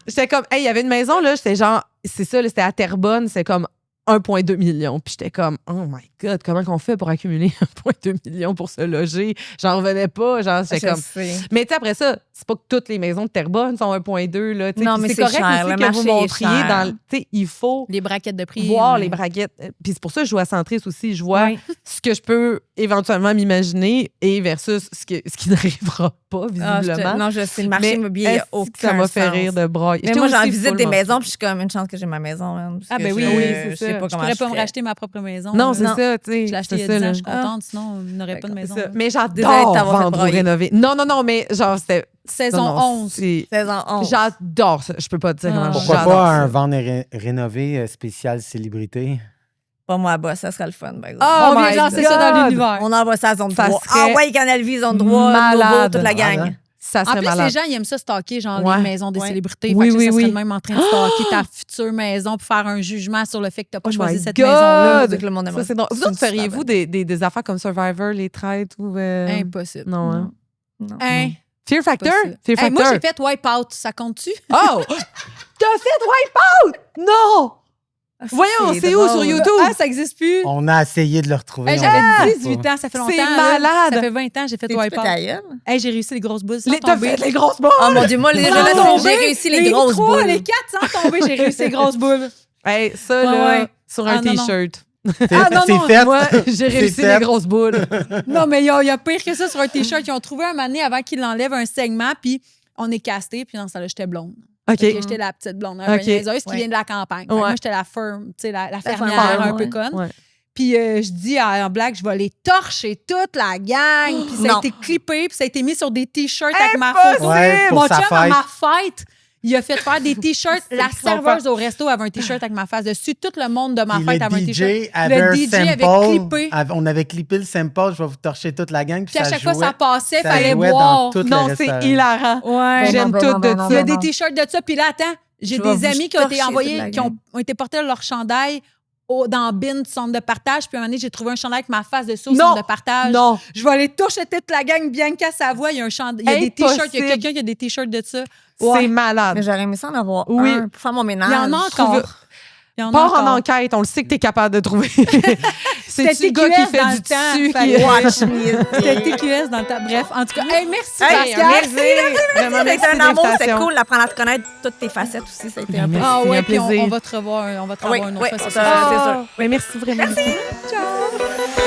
j'étais comme, hey, il y avait une maison, là, j'étais genre, c'est ça, là, c'était à Terrebonne, c'est comme 1,2 million. Puis j'étais comme, oh my God, comment qu'on fait pour accumuler 1,2 million pour se loger? J'en revenais pas. Genre, j'étais comme. Mais tu sais, après ça, c'est pas que toutes les maisons de Terrebonne sont 1,2. Là, tu sais. Non, Puis mais c'est c'est correct cher, aussi le que marché vous est montriez cher. dans. Tu sais, il faut Les braquettes de prix. voir ouais. les braquettes. Puis c'est pour ça que je joue à Centris aussi. Je vois Oui. ce que je peux éventuellement m'imaginer et versus ce qui n'arrivera pas, Ah, visiblement. non, je sais, le marché Mais immobilier, il n'y a est-ce que aucun ça m'a fait sens. rire de brailler. Mais J'étais moi, j'en aussi visite des full maisons, mensuelle. puis je suis comme, une chance que j'ai ma maison. man, parce Ah, que ben oui, oui, je c'est sais ça. pas Je comment pourrais je pas me fais. racheter ma propre maison. Non, là. c'est Non. ça, tu sais. Je l'ai acheté il y a c'est 10 ça, ans, là. je suis contente. Sinon, on n'aurait pas de maison. C'est ça. là. Mais Désolée de j'adore t'avoir fait vendre ou broyer. rénover. Non, mais genre, c'était. Saison non, non, 11. c'est- Saison 11. J'adore ça. Je peux pas te dire Ah. comment Pourquoi j'adore pas ça. un vendre et rénover spécial célébrité? Pas moi à bas, ça serait le fun, par exemple. Oh On vient my de lancer ça dans God! l'univers. On envoie ça à zone Ça 3. serait Ah ouais, Canal Vie, zone 3, malade. Novo, toute la gang. Voilà. Ça En serait plus, malade. les gens, ils aiment ça stalker, genre Ouais. les maisons des Ouais. célébrités. Oui, Fait que oui, ça serait oui. même en train de stalker ta future maison pour faire un jugement sur le fait que tu n'as pas Oh choisi my cette God! maison-là. C'est que le monde Ça, aimerait c'est drôle. Vous C'est autres, super feriez-vous des affaires comme Survivor, les traites ou. Impossible. Non, hein? Non. Hein? Fear Factor? Possible. Fear Hey, moi, Factor. j'ai fait Wipeout. Ça compte-tu? Oh! T'as fait Wipeout! Non! Ah, ça, Voyons, c'est où drôle. sur YouTube? Ah, ça n'existe plus. On a essayé de le retrouver. Hey, on J'avais le trouve 18 pas. ans, ça fait longtemps. C'est là. malade. Ça fait 20 ans, j'ai fait T'es-tu Wipeout. ta gueule? Hey, j'ai réussi les grosses boules sans T'as tomber. fait les grosses balles! Oh mon Dieu, moi, les Sans jeux tomber, j'ai réussi les grosses 3, boules. les 4 sans tomber, j'ai réussi les grosses boules. Hey, ça, Ouais, là, ouais. sur un Ah, non, non. T-shirt. Ah, non, C'est non, fait. Moi, j'ai réussi fait. les grosses boules. Non, mais il y a pire que ça sur un T-shirt. Ils ont trouvé un moment donné avant qu'ils l'enlèvent un segment, puis on est casté, puis dans ça là, j'étais blonde. OK. Fait que j'étais la petite blonde, un Ok. peu niaiseuse qui Ouais. vient de la campagne. Fait que Ouais. Moi, j'étais la firme, tu sais, la fermière fermière, un peu ouais. conne. Ouais. Puis je dis en blague, je vais les torcher toute la gang. Puis ça a Non. été clippé, puis ça a été mis sur des T-shirts avec ma photo. Ouais, pour Mon sa chum, à fête. ma fête, il a fait faire des T-shirts. La qu'ils sont serveuse au resto avait un T-shirt avec ma face dessus. Tout le monde de ma Puis fête avait un le T-shirt. DJ avait Le un DJ avait sample. clippé. On avait clippé le sample. Je vais vous torcher toute la gang. Puis à chaque fois, jouait. ça passait, Ça fallait jouait boire. dans tout le Non, restaurant. c'est hilarant. Ouais. J'aime non, tout non, de non, non, Il y a ça. des T-shirts de ça. Puis là, attends, j'ai Je vais des vous amis qui ont été torcher envoyés, toute la qui ont gang. été portés leur chandail dans le bin du centre de partage. Puis à un moment donné, j'ai trouvé un chandail avec ma face dessus au Non. centre de partage. Non. Je vais aller toucher toute la gang. Bianca Savoie, il y a un chandail. Il y a des T-shirts. Il y a Impossible. quelqu'un qui a des T-shirts de ça. C'est malade. Mais j'aurais aimé ça en avoir Oui. un pour faire mon ménage. Il y en a trouve- encore. Il y en a Pars en encore. enquête, on le sait que t'es capable de trouver. C'était C'est-tu le gars qui TQS fait dans du le temps, tissu? fallait- Watch me. C'était TQS dans le temps. Bref, en tout cas, hey, merci Hey, Pascal. Vraiment, merci C'était de un amour, c'était l'invitation. cool d'apprendre à te connaître toutes tes facettes aussi. Ça a été un peu. Merci, Ah ouais, un puis plaisir. on va te revoir une autre fois, c'est Oui, sûr. c'est sûr. Mais merci vraiment. Ciao.